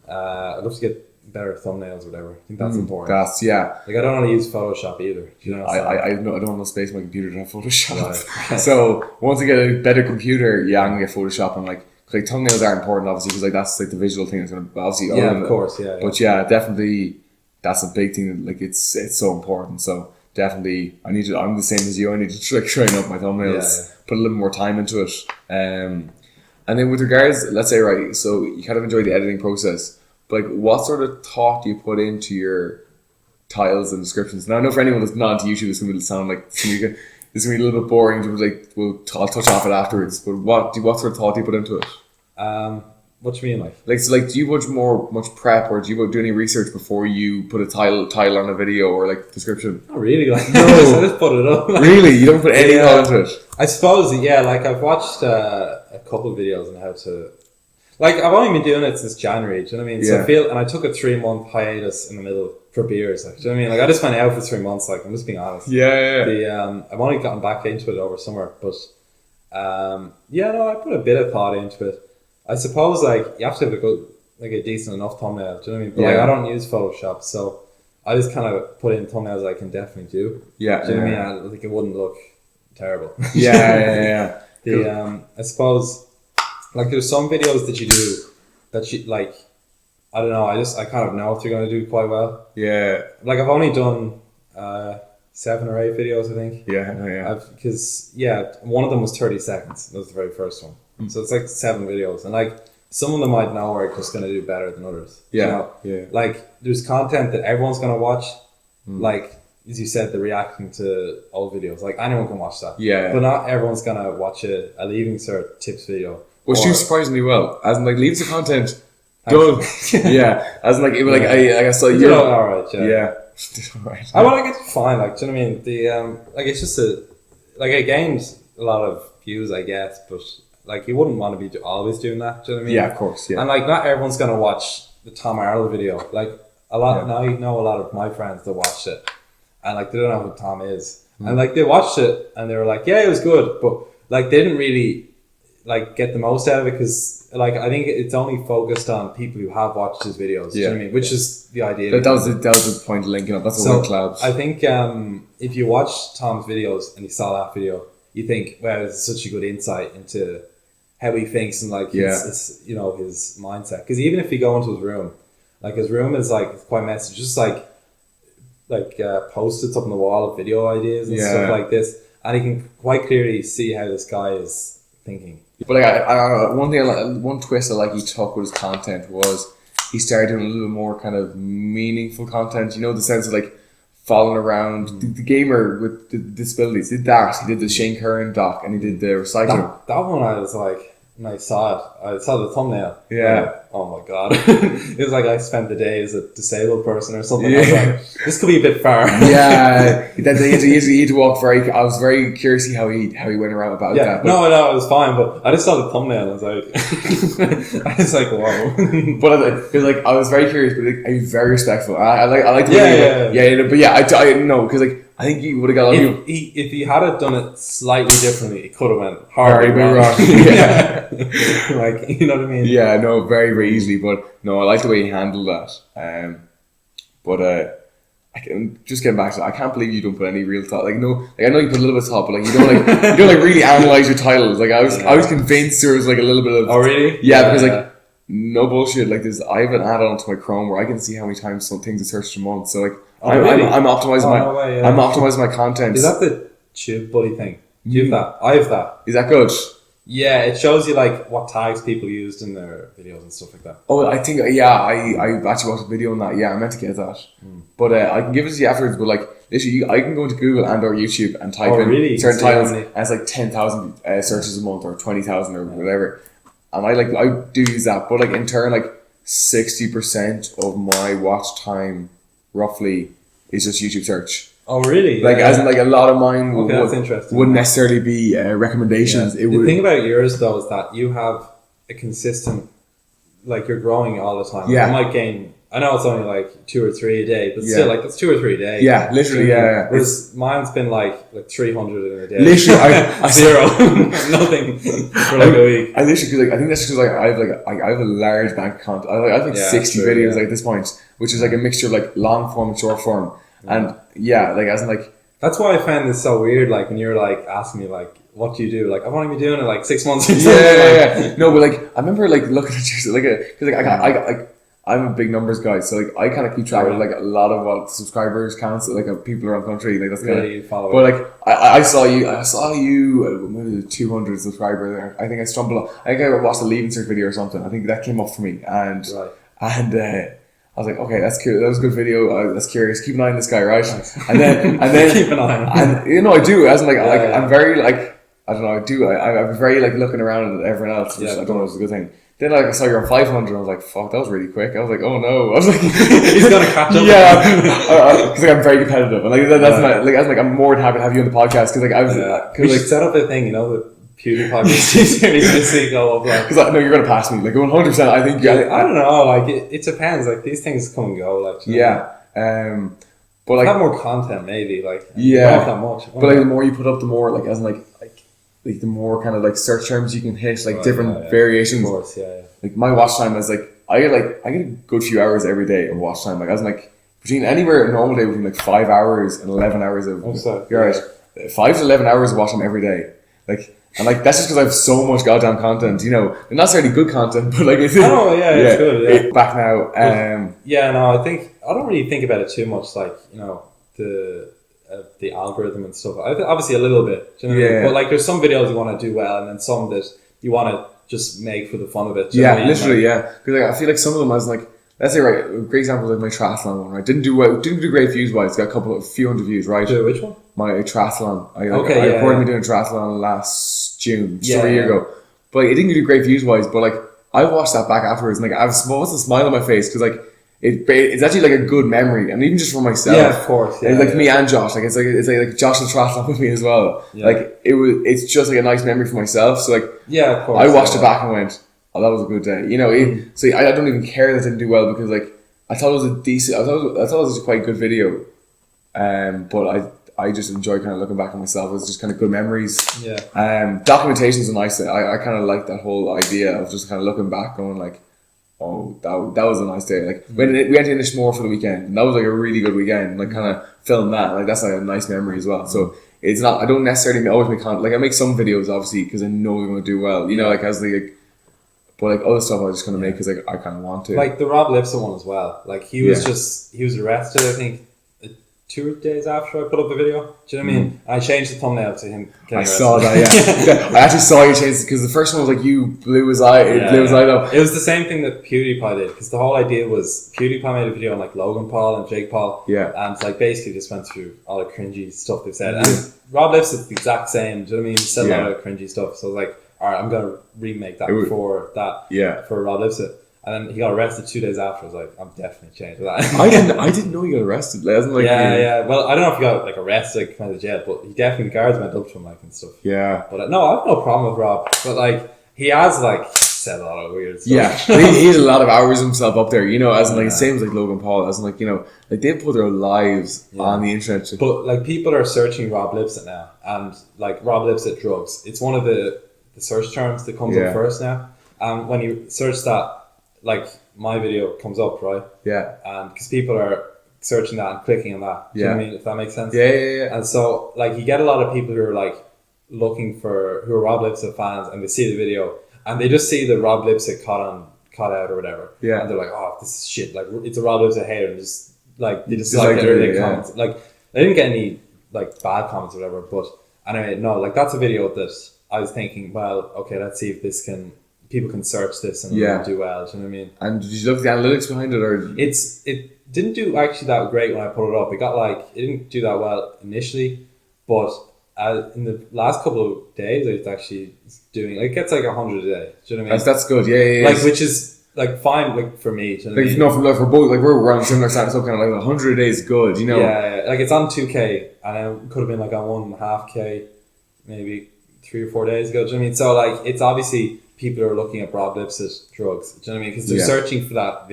I'd love to get better thumbnails or whatever. I think that's important. Like I don't want to use Photoshop either. Do you know? I don't have no space on my computer to have Photoshop. Right. So once I get a better computer, I'm gonna get Photoshop and like thumbnails are important obviously because like that's like the visual thing that's gonna obviously of course. But definitely that's a big thing. Like it's so important. So definitely I'm the same as you. I need to train up my thumbnails, put a little more time into it. And then with regards, let's say, right, so you kind of enjoy the editing process, but like what sort of thought do you put into your titles and descriptions? Now I know for anyone that's not into YouTube, it's gonna sound like this is gonna be a little bit boring. I'll touch off it afterwards. But what sort of thought do you put into it? What do you mean, like do you much prep, or do you do any research before you put a title on a video or like description? Not really. Like no, I just put it up. Really, you don't put any thought into it? I suppose, like I've watched a couple of videos on how to. Like I've only been doing it since January. Do you know what I mean? So and I took a 3-month hiatus in the middle for beers. Like, do you know what I mean? Like I just went out for 3 months. Like I'm just being honest. I've only gotten back into it over summer, but I put a bit of thought into it. I suppose like you have to have a decent enough thumbnail. Do you know what I mean? But like I don't use Photoshop, so I just kind of put in thumbnails I can definitely do. Yeah. Do you know what I mean? Like it wouldn't look terrible. Yeah. I suppose like there's some videos that you do that you like. I don't know. I kind of know if you're going to do quite well. Yeah. Like I've only done 7 or 8 videos, I think. Yeah. Because one of them was 30 seconds. That was the very first one. So it's like 7 videos, and like some of them I know are just going to do better than others. Yeah. Like there's content that everyone's going to watch. Like as you said, the reacting to old videos. Like anyone can watch that. Yeah. But not everyone's going to watch a leaving cert tips video. Which do surprisingly well. As in like leaves the content done. As in like I saw you. You're all right. Yeah. Right. I want to get fine. Like, do you know what I mean? The like it's just it gains a lot of views, I guess, but like you wouldn't want to be always doing that. Do you know what I mean? Yeah, of course. Yeah. And like not everyone's gonna watch the Tom Arnold video. Like now you know a lot of my friends that watched it, and like they don't know who Tom is, and like they watched it and they were like, yeah, it was good, but like they didn't really like get the most out of it because like I think it's only focused on people who have watched his videos. Do you know what I mean? Which is the idea. That was the point of linking up. That's what collabs. I think if you watch Tom's videos and you saw that video, you think, wow, it's such a good insight into how he thinks and like his his mindset. Because even if you go into his room, like his room is like quite messy, just like post-its up on the wall of video ideas and stuff like this, and you can quite clearly see how this guy is thinking. But like I one twist I like he took with his content was he started doing a little more kind of meaningful content. You know, the sense of like following around the gamer with the disabilities. He did that. He did the Shane Curran doc and he did the recycling. That one I was like, when I saw it, I saw the thumbnail. Yeah. Oh my god. It was like I spent the day as a disabled person or something. I was like, this could be a bit far. Yeah. He had to walk I was very curious to see how he went around about that. No, it was fine, but I just saw the thumbnail and I was like, whoa. But like I was very curious, but like, he's very respectful. I like the way but I know because like I think he would have got a lot of if he had done it slightly differently, it could have went horribly wrong. Yeah. Like, you know what I mean? Yeah, no, very, very easily. But no, I like the way he handled that. I can just get back to that. I can't believe you don't put any real thought. Like, no, like I know you put a little bit of thought, but like you don't really analyze your titles. Like I was convinced there was like a little bit of. Oh really? Yeah, because like no bullshit. Like I have an add-on to my Chrome where I can see how many times some things are searched a month. So like I'm optimizing I'm optimizing my content. Is that the Tube Buddy thing? Do you have that? I have that. Is that good? Yeah, it shows you like what tags people used in their videos and stuff like that. Oh, I think I actually watched a video on that. Yeah, I meant to get that, but I can give it to you afterwards. But like literally, I can go into Google and or YouTube and type in certain titles, and it's like 10,000 searches a month or 20,000 or whatever. And I do use that, but like in turn, like 60% of my watch time roughly is just YouTube search. Oh really? Like as in like a lot of mine wouldn't necessarily be recommendations. Yeah. The thing about yours though is that you have a consistent, like you're growing all the time. Yeah. You might gain. I know it's only like 2 or 3 a day, but still, like that's 2 or 3 a day. Yeah, literally, yeah. Whereas mine's been like 300 in a day. Literally, I zero, nothing for like a week. I literally, I think that's because I have a large bank account. I have like 60 videos like at this point, which is like a mixture of like long form and short form. And like as in like that's why I find this so weird. Like when you're like asking me like, what do you do? Like I've only been doing it like 6 months or something. Yeah. No, but like I remember like looking at you like because I'm a big numbers guy, so like I kind of keep track of like a lot of what subscribers counts like people around the country. Like that's kind of. But like I saw you maybe 200 subscribers there. I think I stumbled. I think I watched a Leaving Cert video or something. I think that came up for me and I was like, okay, that's cool. That was a good video. I was curious. Keep an eye on this guy, right? And then keep an eye on him. And you know, I do. As in, like, I'm very like, I don't know. I do. I'm very like looking around at everyone else, which I don't know is a good thing. Then like I saw you're on 500. I was like, fuck, that was really quick. I was like, oh no. I was like, he's gonna catch up. Yeah, because like I'm very competitive, and like that's my like. I was like, I'm more than happy to have you on the podcast because like I was. We should set up a thing, you know, the PewDiePie series go up like. Because I know you're gonna pass me, like 100%. I think. I don't know. Like it depends. Like these things come and go. Like but like have more content maybe. Like not that much. But like the more you put up, the more like as in like the more kind of like search terms you can hit, like different variations. Of course, Like my watch time is like I get a good few hours every day of watch time. Like I was like between anywhere a normal day between like 5 hours and 11 hours of. You're right. 5 to 11 hours of watch time every day. Like. And like that's just because I have so much goddamn content, you know, and not necessarily good content, but like it's it's good. Back now, I think I don't really think about it too much, like you know the algorithm and stuff. Obviously a little bit, do you know what I mean? But like there's some videos you want to do well, and then some that you want to just make for the fun of it. Do you know what I mean? Literally, because like I feel like some of them I was like. Let's say right, a great example is like my triathlon one, right? Didn't do great views wise. Got a few hundred views, right? Which one? My triathlon. I recorded me doing a triathlon last June, just over a year ago. But it didn't do great views wise. But like I watched that back afterwards, and like I have a smile on my face because like it's actually like a good memory, and even just for myself. Yeah, of course. Yeah, it's like me and Josh. Like it's like Josh will triathlon with me as well. Yeah. Like it's just like a nice memory for myself. So like of course. I watched it back and went. Oh, that was a good day. You know, so I don't even care that it didn't do well because like I thought it was a decent. I thought it was a quite good video, but I just enjoy kind of looking back on myself. It's just kind of good memories. Documentation is a nice thing. I kind of like that whole idea of just kind of looking back, going like, oh, that was a nice day. Like we went to Inishmore for the weekend, and that was like a really good weekend. Like kind of filmed that. Like that's like a nice memory as well. So it's not. I don't necessarily always make content. Like I make some videos obviously because I know they're going to do well. You know, like as like. But like other stuff I just kind of make because like I kind of want to. Like the Rob Lipson one as well. Like he was arrested I think 2 days after I put up the video. Do you know what I mean? I changed the thumbnail to him getting arrested. Saw that, I actually saw you change it because the first one was like you blew his eye. It blew his eye up. It was the same thing that PewDiePie did because the whole idea was PewDiePie made a video on like Logan Paul and Jake Paul. And like basically just went through all the cringy stuff they've said. And Rob Lipson's the exact same. Do you know what I mean? He said a lot of cringy stuff. So like. Alright, I'm going to remake that for Rob Lipson. And then he got arrested 2 days after. I was like, I'm definitely changing that. I didn't know he got arrested. Well, I don't know if he got like arrested, like, kind of jail, but he definitely, the guards went up to him like and stuff. Yeah. But no, I have no problem with Rob. But like, he has like said a lot of weird stuff. Yeah, he has a lot of hours himself up there, you know, as in like, same as like Logan Paul, as in like, you know, like they put their lives on the internet. But like people are searching Rob Lipson now, and like Rob Lipson drugs. It's one of the search terms that comes up first now. And when you search that, like my video comes up, right? Yeah. And because people are searching that and clicking on that. Do you know what I mean? If that makes sense. Yeah. And so like you get a lot of people who are like looking for, who are Rob Lipson fans, and they see the video and they just see the Rob Lipson caught out or whatever. Yeah. And they're like, oh, this is shit. Like it's a Rob Lipson hater, and just like they just like everything comments. Like they didn't get any like bad comments or whatever, but anyway, no, like that's a video that I was thinking, well, okay, let's see if people can search this and do well. Do you know what I mean? And did you look at the analytics behind it, or it didn't do actually that great when I put it up. It didn't do that well initially, but in the last couple of days, it's actually doing. It gets like 100 a day. Do you know what I mean? That's good. Yeah. Like which is like fine, like for me. Do you know what I mean? No, for both, like we're on similar stats, so kind of like 100 a day is good. You know. Yeah. Like it's on 2K, and it could have been like on 1.5K, maybe 3 or 4 days ago. Do you know what I mean? So like it's obviously. People are looking at Rob Lipset drugs. Do you know what I mean? Because they're searching for that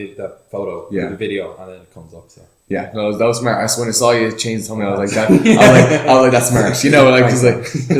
photo, the video, and then it comes up. So yeah, no, that was smart. When I saw you change the thumbnail, I was like that. I was like that's smart. You know, like because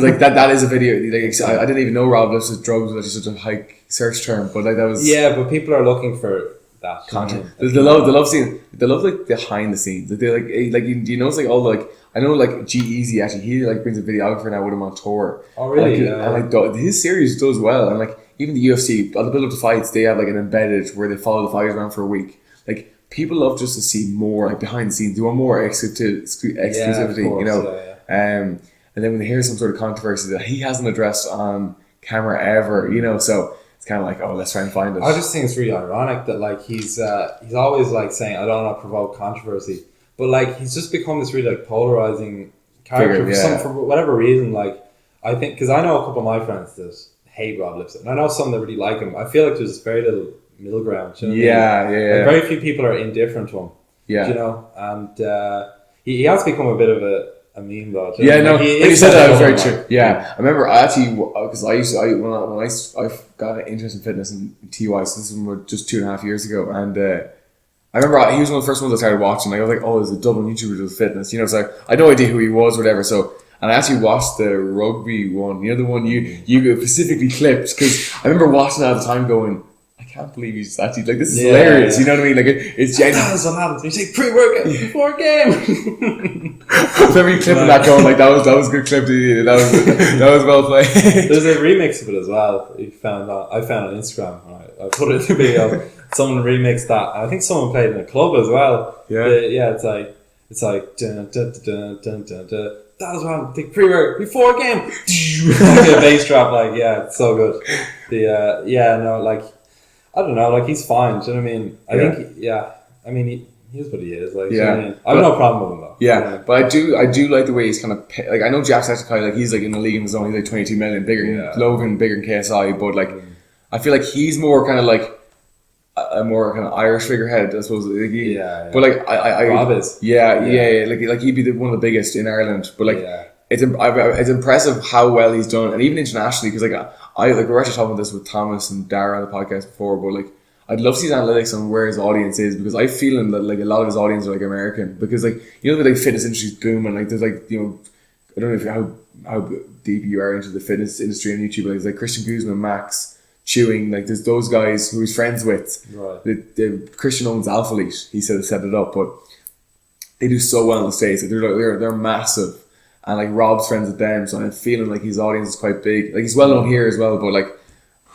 like that is a video. Like I didn't even know Rob Lipset drugs was actually such a high search term, but like that was but people are looking for that content. They love like behind the scenes. Like they like you notice like all the like. I know like G-Eazy actually he like brings a videographer now with him on tour. Oh really? And like his series does well, and like even the UFC on the build up to fights they have like an embedded where they follow the fighters around for a week. Like people love just to see more like behind the scenes. They want more exclusivity, you know. And then when they hear some sort of controversy that he hasn't addressed on camera ever, you know, so it's kind of like, oh, let's try and find it. I just think it's really ironic that like he's always like saying I don't want to provoke controversy. But like he's just become this really like polarizing character for whatever reason. Like I think because I know a couple of my friends that hate Rob Lipset, and I know some that really like him. I feel like there's very little middle ground. You know what I mean? Like very few people are indifferent to him. Yeah, you know, and he has become a bit of a meme though. You know? When you said that, it was very true. Yeah, I remember I actually because when I got an interest in fitness and TY, so this was just 2.5 years ago, and. I remember he was one of the first ones I started watching. Like I was like, oh, there's a Dublin YouTuber who does fitness. You know, so I had no idea who he was, or whatever. So, and I actually watched the rugby one. You know, the one you specifically clipped because I remember watching that at the time, going, I can't believe he's actually like this is hilarious. You know what I mean? Like it's genuine. That was what happens. You take pre-workout before a game. I remember you clipping that, going like that was a good clip. That was well played. There's a remix of it as well. I found on Instagram. I put it in the video. Someone remixed that. I think someone played in a club as well. Yeah. It's like dun, dun, dun, dun, dun, dun. That was one take pre-work before a game. Like a bass drop, like it's so good. Like I don't know, like he's fine. Do you know what I mean? I think I mean he is what he is. Like you know what I mean? I have no problem with him though. Yeah, you know? but I do like the way he's kind of like I know Jack's actually kind of like he's like in the league in his own. He's like 22 million bigger than Logan, bigger than KSI, but like I feel like he's more kind of like. A more kind of Irish figurehead, I suppose. Like, but like Rob is. Like he'd be one of the biggest in Ireland. But like it's impressive how well he's done, and even internationally. Because like we were actually talking about this with Thomas and Dara on the podcast before. But like I'd love to see his analytics on where his audience is, because I feel that like a lot of his audience are like American, because like you know the like fitness industry's booming. Like there's like you know I don't know how deep you are into the fitness industry on YouTube. Like there's like Christian Guzman, Max. Chewing, like there's those guys who he's friends with. Right. The Christian owns Alphalete. He said set it up, but they do so well in the States. Like they're massive, and like Rob's friends with them. So I'm feeling like his audience is quite big. Like he's well known here as well, but like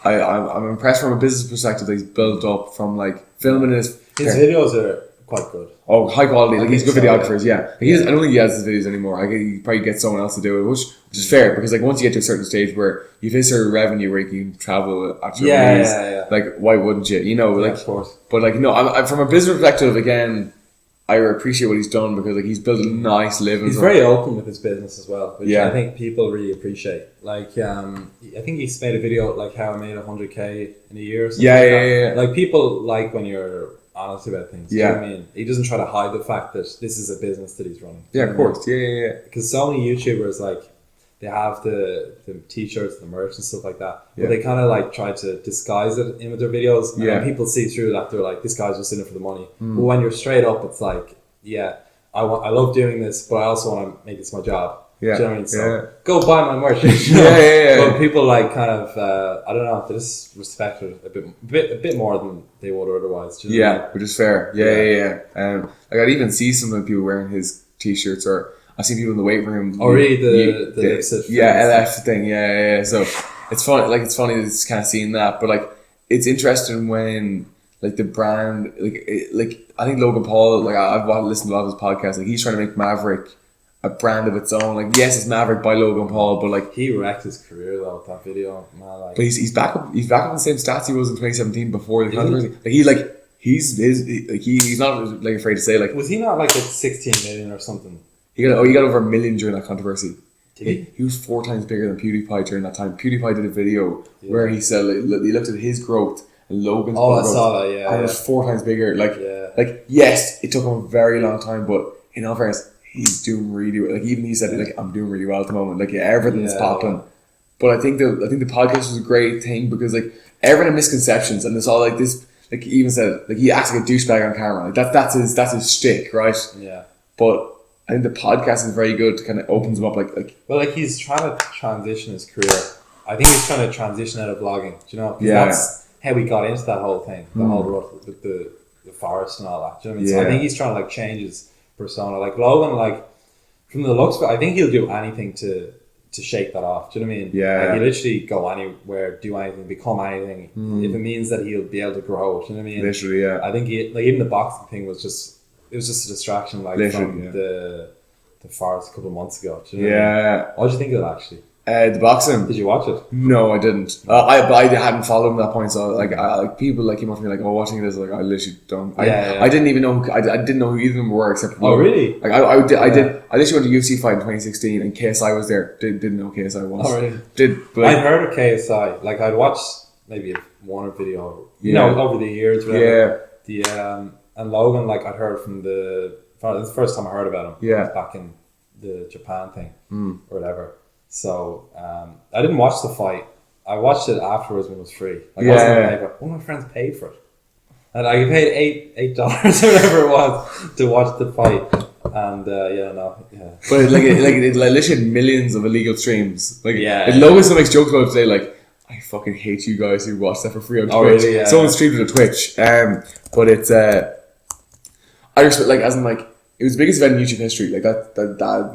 I'm impressed from a business perspective that he's built up from like filming his videos are quite good. Oh, high quality. Like he's good videographers. Yeah. I don't think he has his videos anymore. He probably gets someone else to do it, which is fair, because like once you get to a certain stage where you've hit certain revenue where you can travel at your release, like why wouldn't you? You know, like of course. But like I'm from a business perspective, again, I appreciate what he's done, because like he's built a nice living. He's very open with his business as well, which I think people really appreciate. Like I think he's made a video like how I made 100K in a year or something. Yeah. Like people like when you're honest about things. You know what I mean? He doesn't try to hide the fact that this is a business that he's running. Yeah, of course. Yeah. Because so many YouTubers, like, they have the t-shirts, the merch and stuff like that, but they kind of like try to disguise it in with their videos, and when people see through that, they're like, this guy's just in it for the money. But when you're straight up, it's like, I love doing this, but I also want to make this my job. Do you know what I mean? So go buy my merch. But people like kind of I don't know, they just respect it a bit more than they would otherwise. Do you know what I mean? Which is fair. Yeah. Like I'd even see some of the people wearing his t-shirts, or I see people in the weight room. Oh, really? The Lipset LF thing. Yeah. So it's funny. Like it's funny just kind of seeing that, but like it's interesting when like the brand like I think Logan Paul, like I've listened to a lot of his podcasts. Like he's trying to make Maverick a brand of its own. Like, yes, it's Maverick by Logan Paul, but like he wrecked his career though with that video. Man, like, but he's back up. He's back up the same stats he was in 2017 before the controversy. He's not like afraid to say like. Was he not like at 16 million or something? He got over 1 million during that controversy. Did he? He was 4 times bigger than PewDiePie during that time. PewDiePie did a video where he said like, he looked at his growth and Logan's growth. I saw that. Yeah, and it was 4 times bigger. Like, yeah. like yes, it took him a very long time, but in all fairness, he's doing really well. Like even he said, like I'm doing really well at the moment. Like everything's popping. But I think the podcast was a great thing because like everyone had misconceptions and it's all like this. Like he even said, like he acts like a douchebag on camera. Like that's his shtick, right? Yeah. But I think the podcast is very good to kind of opens him up. Like well, like he's trying to transition his career. I think he's trying to transition out of vlogging. Do you know? Yeah. That's how we got into that whole thing. The whole rut with the forest and all that. Do you know what I mean? So I think he's trying to like change his persona. Like Logan, like from the looks of it, I think he'll do anything to shake that off. Do you know what I mean? Yeah. Like, he'll literally go anywhere, do anything, become anything. If it means that he'll be able to grow. Do you know what I mean? Literally, yeah. I think even the boxing thing was just a distraction like from the forest a couple of months ago. Do you know what I mean? What did you think of that actually? The boxing. Did you watch it? No, I didn't. I hadn't followed him at that point, so like people like came up to me like, "Oh, watching this." Like I literally don't. I didn't even know. I didn't know who either of them were except. Oh really? Like I did. I literally went to UFC fight in 2016, and KSI was there. Didn't know KSI was. Oh really? But like, I'd heard of KSI. Like I'd watched maybe one video, you know, over the years. Whatever. Yeah. And Logan, like I'd heard from the first time I heard about him. Yeah. Back in the Japan thing or whatever. So I didn't watch the fight. I watched it afterwards when it was free. Like, one of my friends paid for it, and I paid $8 or whatever it was to watch the fight. And But like literally had millions of illegal streams. Like Logan still makes jokes about it today. Like I fucking hate you guys who watch that for free on Twitch. Really? Yeah. Someone streamed it on Twitch. But it's I respect like as in like. It was the biggest event in YouTube history, like that.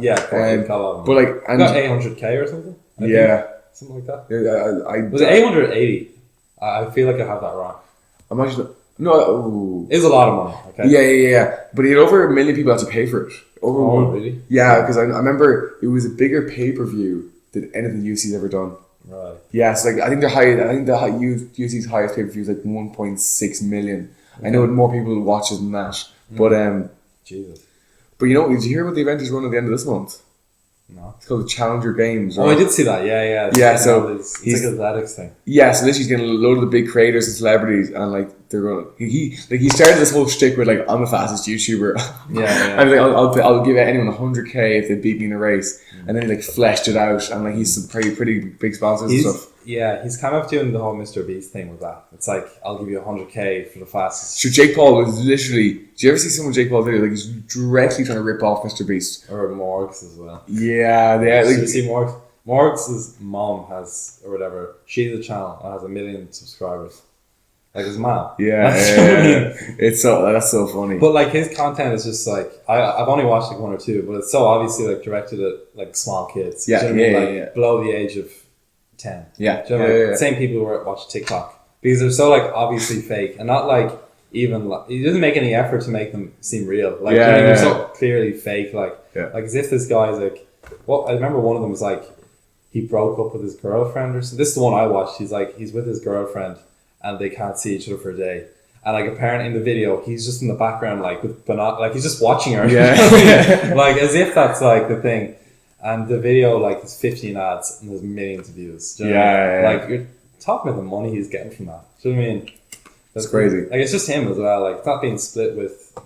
Yeah, but like, and got 800K or something. I think, something like that. Yeah, was it 880? I feel like I have that wrong. I'm actually no. It's a lot of money. Okay. Yeah. But he had over 1 million people had to pay for it. Really? Yeah, because I remember it was a bigger pay-per-view than anything UFC's ever done. Right. Yeah, so like I think UFC's highest pay-per-view is like 1.6 million. Okay. I know more people watch it than that, but Jesus. But you know, did you hear what the event is running at the end of this month? No. It's called the Challenger Games. Right? Oh, I did see that. Yeah. Yeah, so it's like an athletics thing. Yeah, so literally he's getting a load of the big creators and celebrities, and like they're going. He started this whole shtick with like I'm the fastest YouTuber. Yeah. And like I'll give anyone 100K if they beat me in a race, and then he like fleshed it out, and like he's some pretty big sponsors and stuff. Yeah, he's kind of doing the whole Mr. Beast thing with that. It's like, I'll give you 100K for the fastest. So Jake Paul was literally... Do you ever see someone Jake Paul video? Like, he's directly trying to rip off Mr. Beast. Or Morgs as well. Yeah. Did you see Morgs? Morgs' mom has, or whatever, she's a channel and has 1 million subscribers. Like his mom. Yeah. It's that's so funny. But like his content is just like, I've only watched like 1 or 2, but it's so obviously like directed at like small kids. Yeah, below the age of 10. Yeah. Do you know the same people who watch TikTok. Because they're so like obviously fake and not like even like, he doesn't make any effort to make them seem real. Like they're so clearly fake. Like as if this guy's like, well, I remember one of them was like, he broke up with his girlfriend or something. This is the one I watched. He's like, he's with his girlfriend and they can't see each other for a day. And like apparently in the video, he's just in the background like with like he's just watching her. Yeah. Like as if that's like the thing. And the video like there's 15 ads and there's millions of views. Do you know what I mean? Like you're talking about the money he's getting from that. Do you know what I mean? That's crazy. Like it's just him as well. Like it's not being split with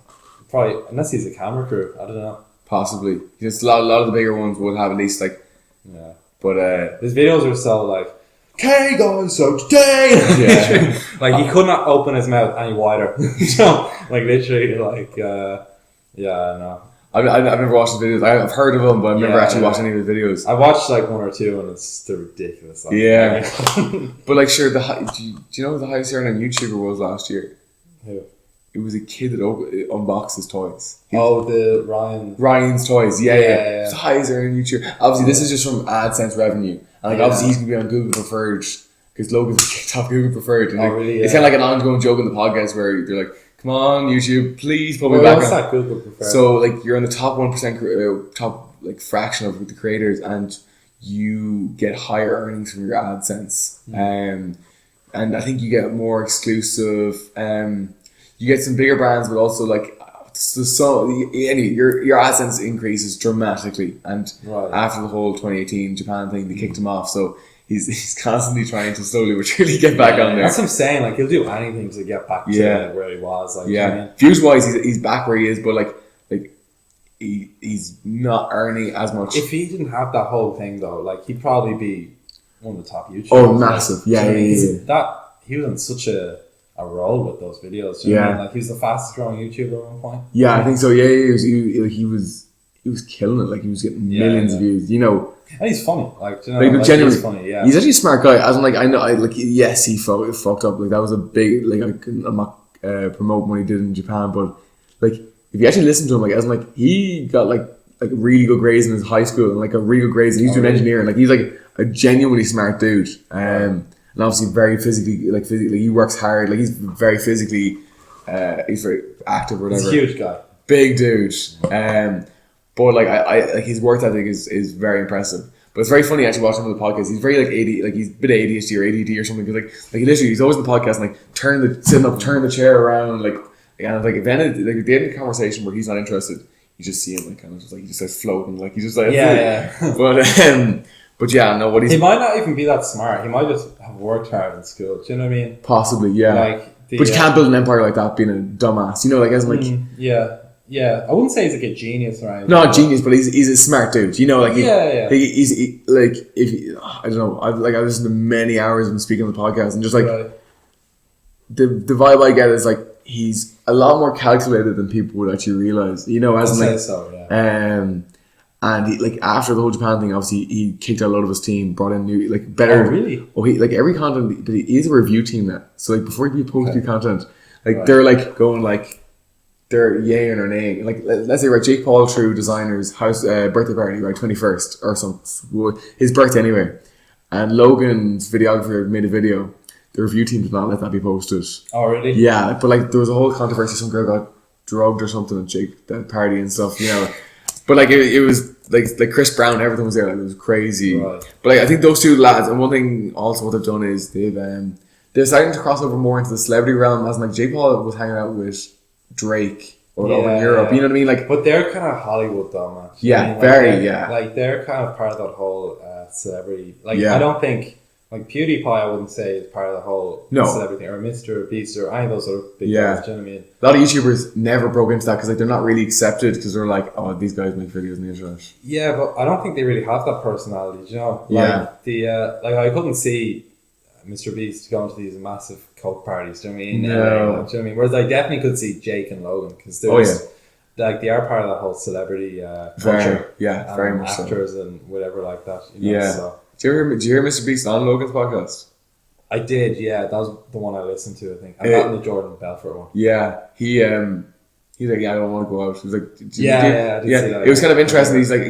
probably unless he's a camera crew. I don't know. Possibly. Just a lot of the bigger ones would have at least like But his videos are so like, "Okay guys, so today," like he could not open his mouth any wider. So like literally like no. I've never watched the videos. I've heard of them, but I've never actually watched any of the videos. I watched like 1 or 2, and they're ridiculous. Like, but like, sure. Do you know who the highest earning YouTuber was last year? Who? It was a kid that unboxes toys. The Ryan's toys. Yeah. It's the highest earning YouTuber. Obviously, this is just from AdSense revenue, and like obviously he's gonna be on Google Preferred because Logan's kicked off Google Preferred. And, like, really? It's kind of like an ongoing joke in the podcast where they're like, Come on, YouTube, please put me Well, back what's on. that Google prefer? So like you're in the top 1%, top like fraction of the creators, and you get higher earnings from your AdSense. And I think you get more exclusive. You get some bigger brands, but also like anyway, your AdSense increases dramatically. And after the whole 2018 Japan thing, they kicked him off. So he's constantly trying to slowly but surely get back on there. That's what I'm saying. Like he'll do anything to get back to where he was. Like, yeah, you know what I mean? views wise, he's back where he is, but like he's not earning as much. If he didn't have that whole thing though, like he'd probably be one of the top YouTubers. Oh, massive! Like, Yeah. That he was in such a roll with those videos. Do you know what I mean? Like he was the fastest growing YouTuber at one point. Yeah, I think so. Yeah, he was killing it. Like he was getting millions of views. You know. And he's funny, like, you know, like genuinely he's funny. Yeah, he's actually a smart guy. As in, like, I know, yes, he fucked up. Like that was a big, like, I'm not promoting what he did in Japan, but like, if you actually listen to him, like, as in, like, he got like really good grades in his high school and like a really good grades. And he's doing engineering. Like, he's like a genuinely smart dude. And obviously very physically, he works hard. Like, he's very physically, he's very active or whatever. He's a huge guy, big dude. But like I like his work ethic is very impressive. But it's very funny actually watching him on the podcast. He's very like he's a bit of ADHD or ADD or something. Cause like literally he's always in the podcast and like turn the chair around and like at the end of the conversation where he's not interested, you just see him like kind of just like he just starts floating like he's just like But yeah, no, what he might not even be that smart. He might just have worked hard in school. Do you know what I mean? Possibly, yeah. But you can't build an empire like that being a dumbass. You know, like as like yeah, I wouldn't say he's like a genius or anything. Not a genius, but he's a smart dude. You know, like he's like if I don't know, I've listened to many hours of him speaking on the podcast, and just like the vibe I get is like he's a lot more calculated than people would actually realize. You know, as in like and he, like after the whole Japan thing, obviously he kicked out a lot of his team, brought in new like better. Oh really? Oh, he like every content. He's a review team now, so like before he posts new content, like they're like going like. They're yay or naying. Like let's say Jake Paul threw designers house birthday party 21st or something, his birthday anyway, and Logan's videographer made a video. The review team did not let that be posted. Oh really? Yeah, but like there was a whole controversy. Some girl got drugged or something at Jake that party and stuff. You know, but like it was like Chris Brown, everything was there. Like it was crazy. Right. But like I think those two lads, and one thing also what they've done is they're starting to cross over more into the celebrity realm. As in, like Jake Paul was hanging out with Drake over in Europe, you know what I mean? Like, but they're kind of Hollywood though, man. Yeah, I mean, like they're kind of part of that whole celebrity. Like, I don't think like PewDiePie, I wouldn't say is part of the whole celebrity thing, or Mr. Beast or any of those other big guys. Do you know what I mean? A lot of YouTubers never broke into that because like they're not really accepted because they're like, oh, these guys make videos on the internet. Yeah, but I don't think they really have that personality. Do you know? Like like I couldn't see Mr. Beast going to these massive coke parties. Do you know what I mean? No. Do you know what I mean? Whereas I definitely could see Jake and Logan because there's like they are part of that whole celebrity culture. Very much actors and whatever like that. You know? So. Did you hear Mr. Beast on Logan's podcast? I did. Yeah, that was the one I listened to. I think I got in the Jordan Belfort one. Yeah, he's like, I don't want to go out. He was like, I did see that. It was kind of interesting. He's like,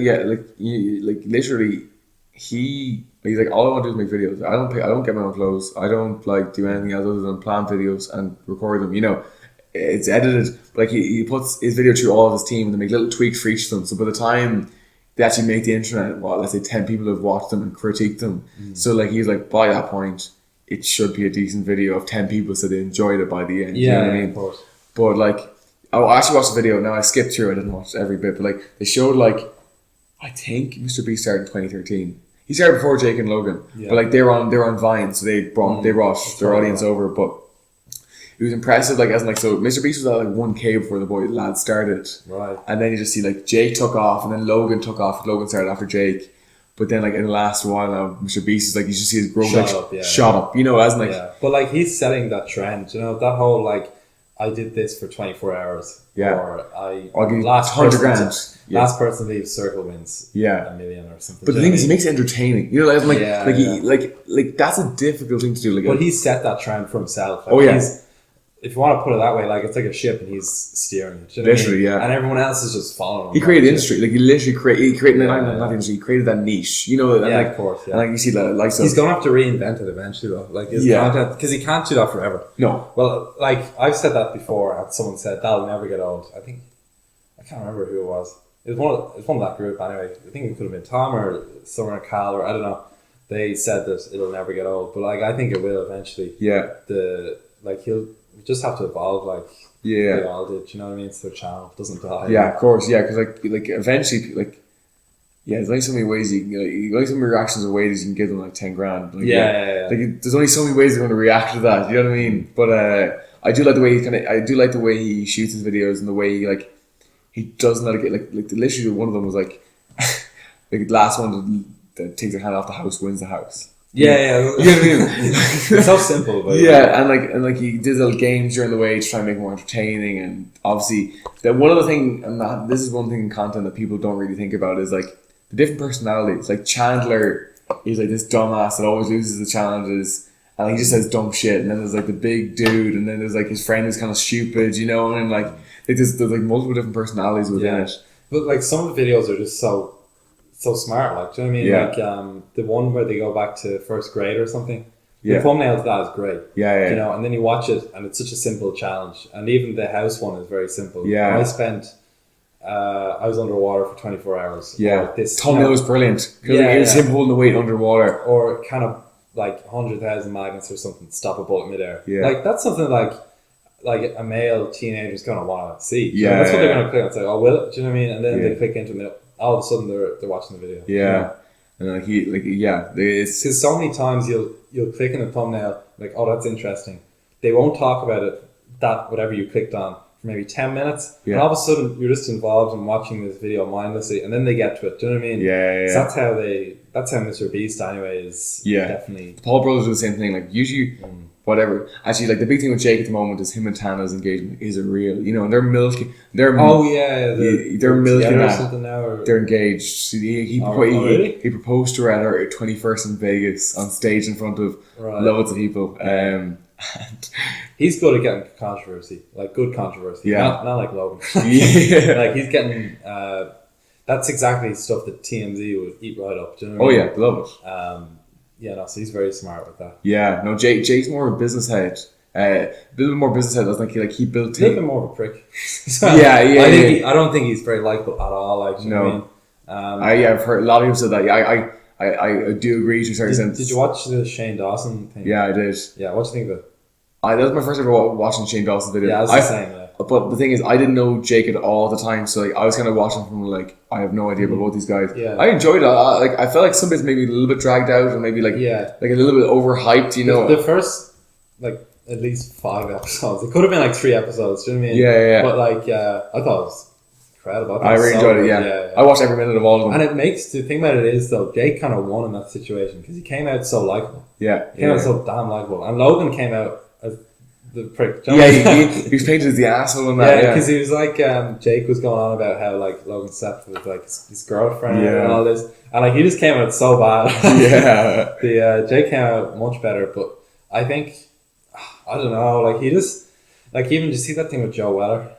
literally, he's like, all I want to do is make videos. I don't get my own clothes. I don't like do anything else other than plan videos and record them. You know, it's edited. But like he puts his video through all of his team and they make little tweaks for each of them. So by the time they actually make the internet, let's say 10 people have watched them and critiqued them. So like he's like, by that point, it should be a decent video of 10 people so they enjoyed it by the end. Yeah, you know what I mean? Of course. But like, I actually watched the video. Now I skipped through. I didn't watch every bit, but like they showed like, I think Mr. Beast started in 2013. He started before Jake and Logan, but like they're on Vine, so they brought their audience over. But it was impressive, like as in, like, so Mr. Beast was at like 1K before the lads started, right? And then you just see like Jake took off, and then Logan took off. Logan started after Jake, but then like in the last while now, Mr. Beast is like you just see his growth shot up, you know, as in, like but like he's setting that trend, you know, that whole like I did this for 24 hours. Or I'll give you last 100 grand. Last person leaves circle wins $1 million or something. But the thing is, he makes it entertaining. You know, like that's a difficult thing to do. Like, but he set that trend for himself. Like, if you want to put it that way, like it's like a ship and he's steering it. Literally, yeah. And everyone else is just following him. He created the industry. Like he literally created not the industry. He created that niche. You know, and yeah, like, of course. Yeah. And like you see that, like he's going to have to reinvent it eventually, though. Like his content, because he can't do that forever. No. Well, like I've said that before, and someone said that'll never get old. I can't remember who it was. It was one of that group anyway. I think it could have been Tom or Summer Cal or I don't know. They said that it'll never get old, but like I think it will eventually. Yeah. He'll just have to evolve, like they all did. You know what I mean? It's their channel, it doesn't die. Yeah, of course. Yeah, because like eventually, like there's only so many ways you only so many reactions of ways you can give them like 10 grand. Like, Like there's only so many ways they're going to react to that. You know what I mean? But I do like the way he shoots his videos and the way he doesn't let it get like literally one of them was like the last one that takes their hand off the house wins the house. Yeah. You know what I mean? It's so simple, but and he did little games during the way to try and make it more entertaining, and obviously that one other thing, and this is one thing in content that people don't really think about is like the different personalities. Like Chandler is like this dumbass that always loses the challenges, and he just says dumb shit. And then there's like the big dude, and then there's like his friend who's kind of stupid, you know, and like there's like multiple different personalities within it. But like some of the videos are just so smart, like, do you know what I mean? Yeah. Like the one where they go back to first grade or something. Yeah. The thumbnail to that is great. Yeah. You know, and then you watch it and it's such a simple challenge. And even the house one is very simple. Yeah. I spent I was underwater for 24 hours. Yeah. This thumbnail was brilliant. It's him holding the weight underwater. Or kind of like 100,000 magnets or something, stop a bullet midair. Yeah. Like that's something like a male teenager's gonna want to see. So that's what they're gonna click on. It's like, oh, will it? Do you know what I mean? And then they click into it. All of a sudden they're watching the video. Yeah. And it's because so many times you'll click in a thumbnail like, oh, that's interesting. They won't talk about it, that whatever you clicked on, for maybe 10 minutes. And all of a sudden you're just involved in watching this video mindlessly, and then they get to it. Do you know what I mean? Yeah. So that's how Mr. Beast anyway is. Definitely. Paul Brothers do the same thing. Like usually, whatever. Actually, like the big thing with Jake at the moment is him and Tana's engagement isn't real. You know, and they're milking. They're milking that. They're engaged. He proposed to her at her 21st in Vegas on stage in front of loads of people. He's good at getting controversy, like good controversy. Not like Logan. Like he's getting. That's exactly stuff that TMZ would eat right up. Do you know what I mean? Love it. So he's very smart with that. Yeah, no, Jake's more of a business head. A little bit more business head. I was like he built. A little bit more of a prick. I don't think he's very likable at all. Like, you know what I mean? I've heard a lot of people said that. Yeah, I do agree to a certain extent. Did you watch the Shane Dawson thing? Yeah, I did. Yeah, what do you think of it? That was my first ever watching Shane Dawson's video. Yeah, I was the same. Yeah. But the thing is, I didn't know Jake at all at the time, so like I was kind of watching from like I have no idea about both these guys. Yeah. I enjoyed it. I felt like some bits maybe a little bit dragged out, and maybe like a little bit overhyped. You know, the first like at least 5 episodes. It could have been like 3 episodes. Do you know what I mean? Yeah. But like, I thought it was incredible. I really enjoyed it. Yeah. I watched every minute of all of them. And it makes the thing about it is though, Jake kind of won in that situation because he came out so likable. Yeah, he came out so damn likable, and Logan came out as the prick. He was painted as the asshole in that. Yeah, because he was like, Jake was going on about how like Logan slept with like his girlfriend and all this, and like he just came out so bad. The Jake came out much better, but I think I don't know, like he just like even just see that thing with Joe Weller.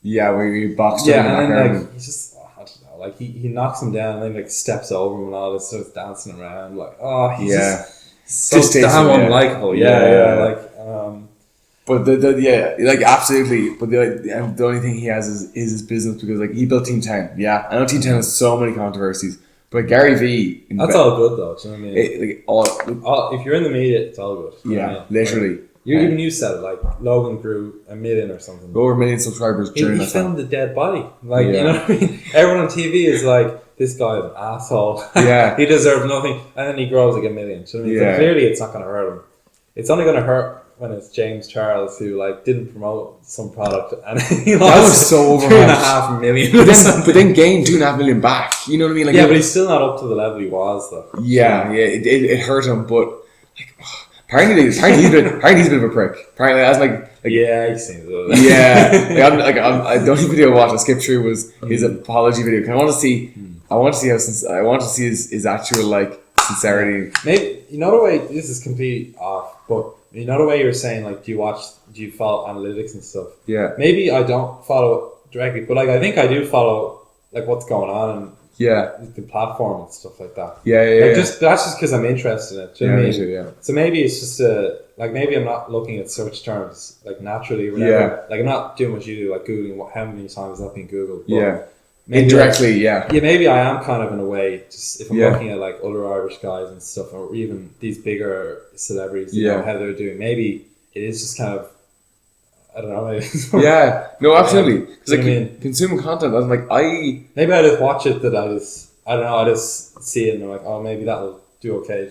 Yeah, where he boxed him. Yeah, and then like he's just I don't know, like he knocks him down and then like steps over him and all this, starts dancing around like he's just so damn unlikable. But like absolutely. But the only thing he has is his business, because like he built Team 10. Yeah, I know Team 10 has so many controversies, but Gary V. That's all good though. Do you know what I mean? If you're in the media, it's all good. Yeah, literally. Even you said it, like Logan grew 1 million or something. Over 1 million subscribers during that time. He filmed the dead body. Like, you know what I mean? Everyone on TV is like, this guy is an asshole. Yeah. He deserves nothing. And then he grows like 1 million. So, I mean, so clearly it's not going to hurt him. It's only going to hurt when it's James Charles who like didn't promote some product and he lost that was so $2.5 million. But then gained $2.5 million back. You know what I mean? Like, but he's still not up to the level he was though. Yeah, it hurt him, but like, apparently he's a bit of a prick. Apparently, as he seems. The only video I watched, I skipped through, was his apology video. I want to see his actual like sincerity. Maybe you know the way this is completely off, but you know the way you were saying, like, do you follow analytics and stuff? Yeah. Maybe I don't follow directly, but like I think I do follow like what's going on and the platform and stuff like that. Like that's just because I'm interested in it. Do you know what I mean? So maybe it's just like maybe I'm not looking at search terms like naturally or whatever. Like I'm not doing what you do, like googling how many times that been googled. But maybe indirectly, maybe I am kind of in a way, just if I'm looking at like other Irish guys and stuff, or even these bigger celebrities, you know, how they're doing. Maybe it is just kind of, I don't know. No, absolutely. Because like I mean? consuming content, I'm like maybe I just watch it that I don't know. I just see it and I'm like, oh, maybe that'll do okay.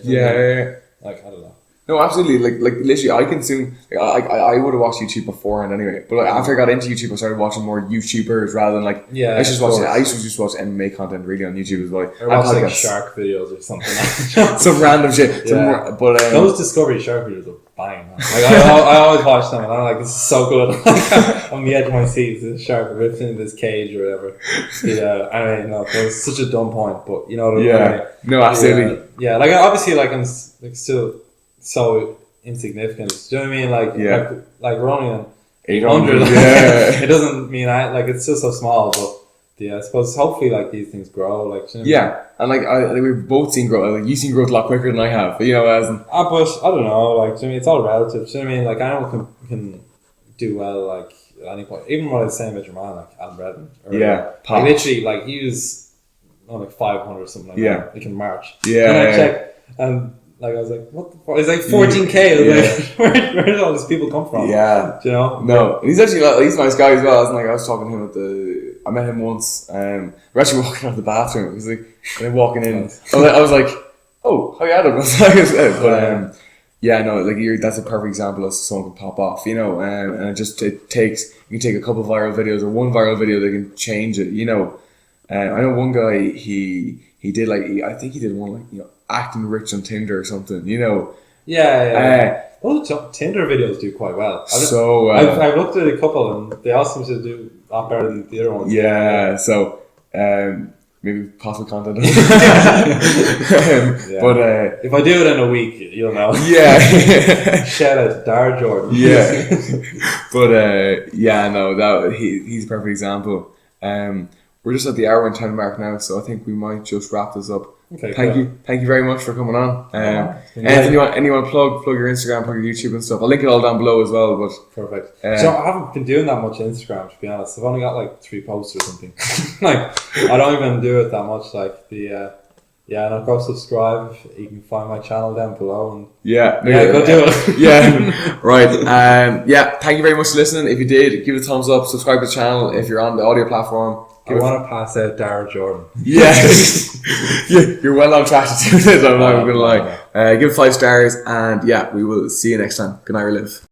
Like I don't know. No, absolutely. Like literally, I consume. I would have watched YouTube beforehand anyway, but like, after I got into YouTube, I started watching more YouTubers rather than like. I used to just watch MMA content really on YouTube as well. Or watch like shark videos or something. Some random shit. But those Discovery Shark videos are bang. Like I always watch them, and I'm like, this is so good. On the edge of my seat, this shark rips into this cage or whatever. I mean, no, that was such a dumb point, but you know what I mean. No, absolutely. Like obviously, like I'm like still so insignificant. Do you know what I mean? Like we're only on 800. It doesn't mean it's still so small, but I suppose hopefully like these things grow. Like you know and like we've both seen growth. Like you've seen growth a lot quicker than I have. You know, but I don't know. Like I mean, it's all relative. Do you know what I mean? Like anyone can do well. Like at any point, even what I was saying about your man, like Alan Redden. Like, literally, like he was on like 500 or something like that. Like in March. And I checked and. Like I was like, what the fuck? It's like 14K. Like, where did all these people come from? Do you know? No, and he's actually he's a nice guy as well. I was talking to him I met him once. We're actually walking out of the bathroom. He's like, and then walking in. I was like, oh, how you Adam? But that's a perfect example of someone can pop off, you know. And it takes you can take a couple of viral videos or one viral video that can change it, you know. I know one guy he did I think he did one like, you know, acting rich on Tinder or something, you know. Tinder videos do quite well. I've looked at a couple and they all seem to do a lot better than the other ones. So maybe possible content. But if I do it in a week, you'll know. Shout out to Dar Jordan. But he's a perfect example. We're just at the hour and 10 mark now, so I think we might just wrap this up. Okay, thank you very much for coming on. Anything you want to plug your Instagram, plug your YouTube and stuff. I'll link it all down below as well. But perfect. So I haven't been doing that much Instagram, to be honest. I've only got like 3 posts or something. Like I don't even do it that much. Like and go subscribe. You can find my channel down below. And go do it. Right. Thank you very much for listening. If you did, give it a thumbs up. Subscribe to the channel if you're on the audio platform. I want to pass out Dara Jordan. You're well on track to do it. I'm not going to lie. Give it 5 stars, and we will see you next time. Good night, Relive.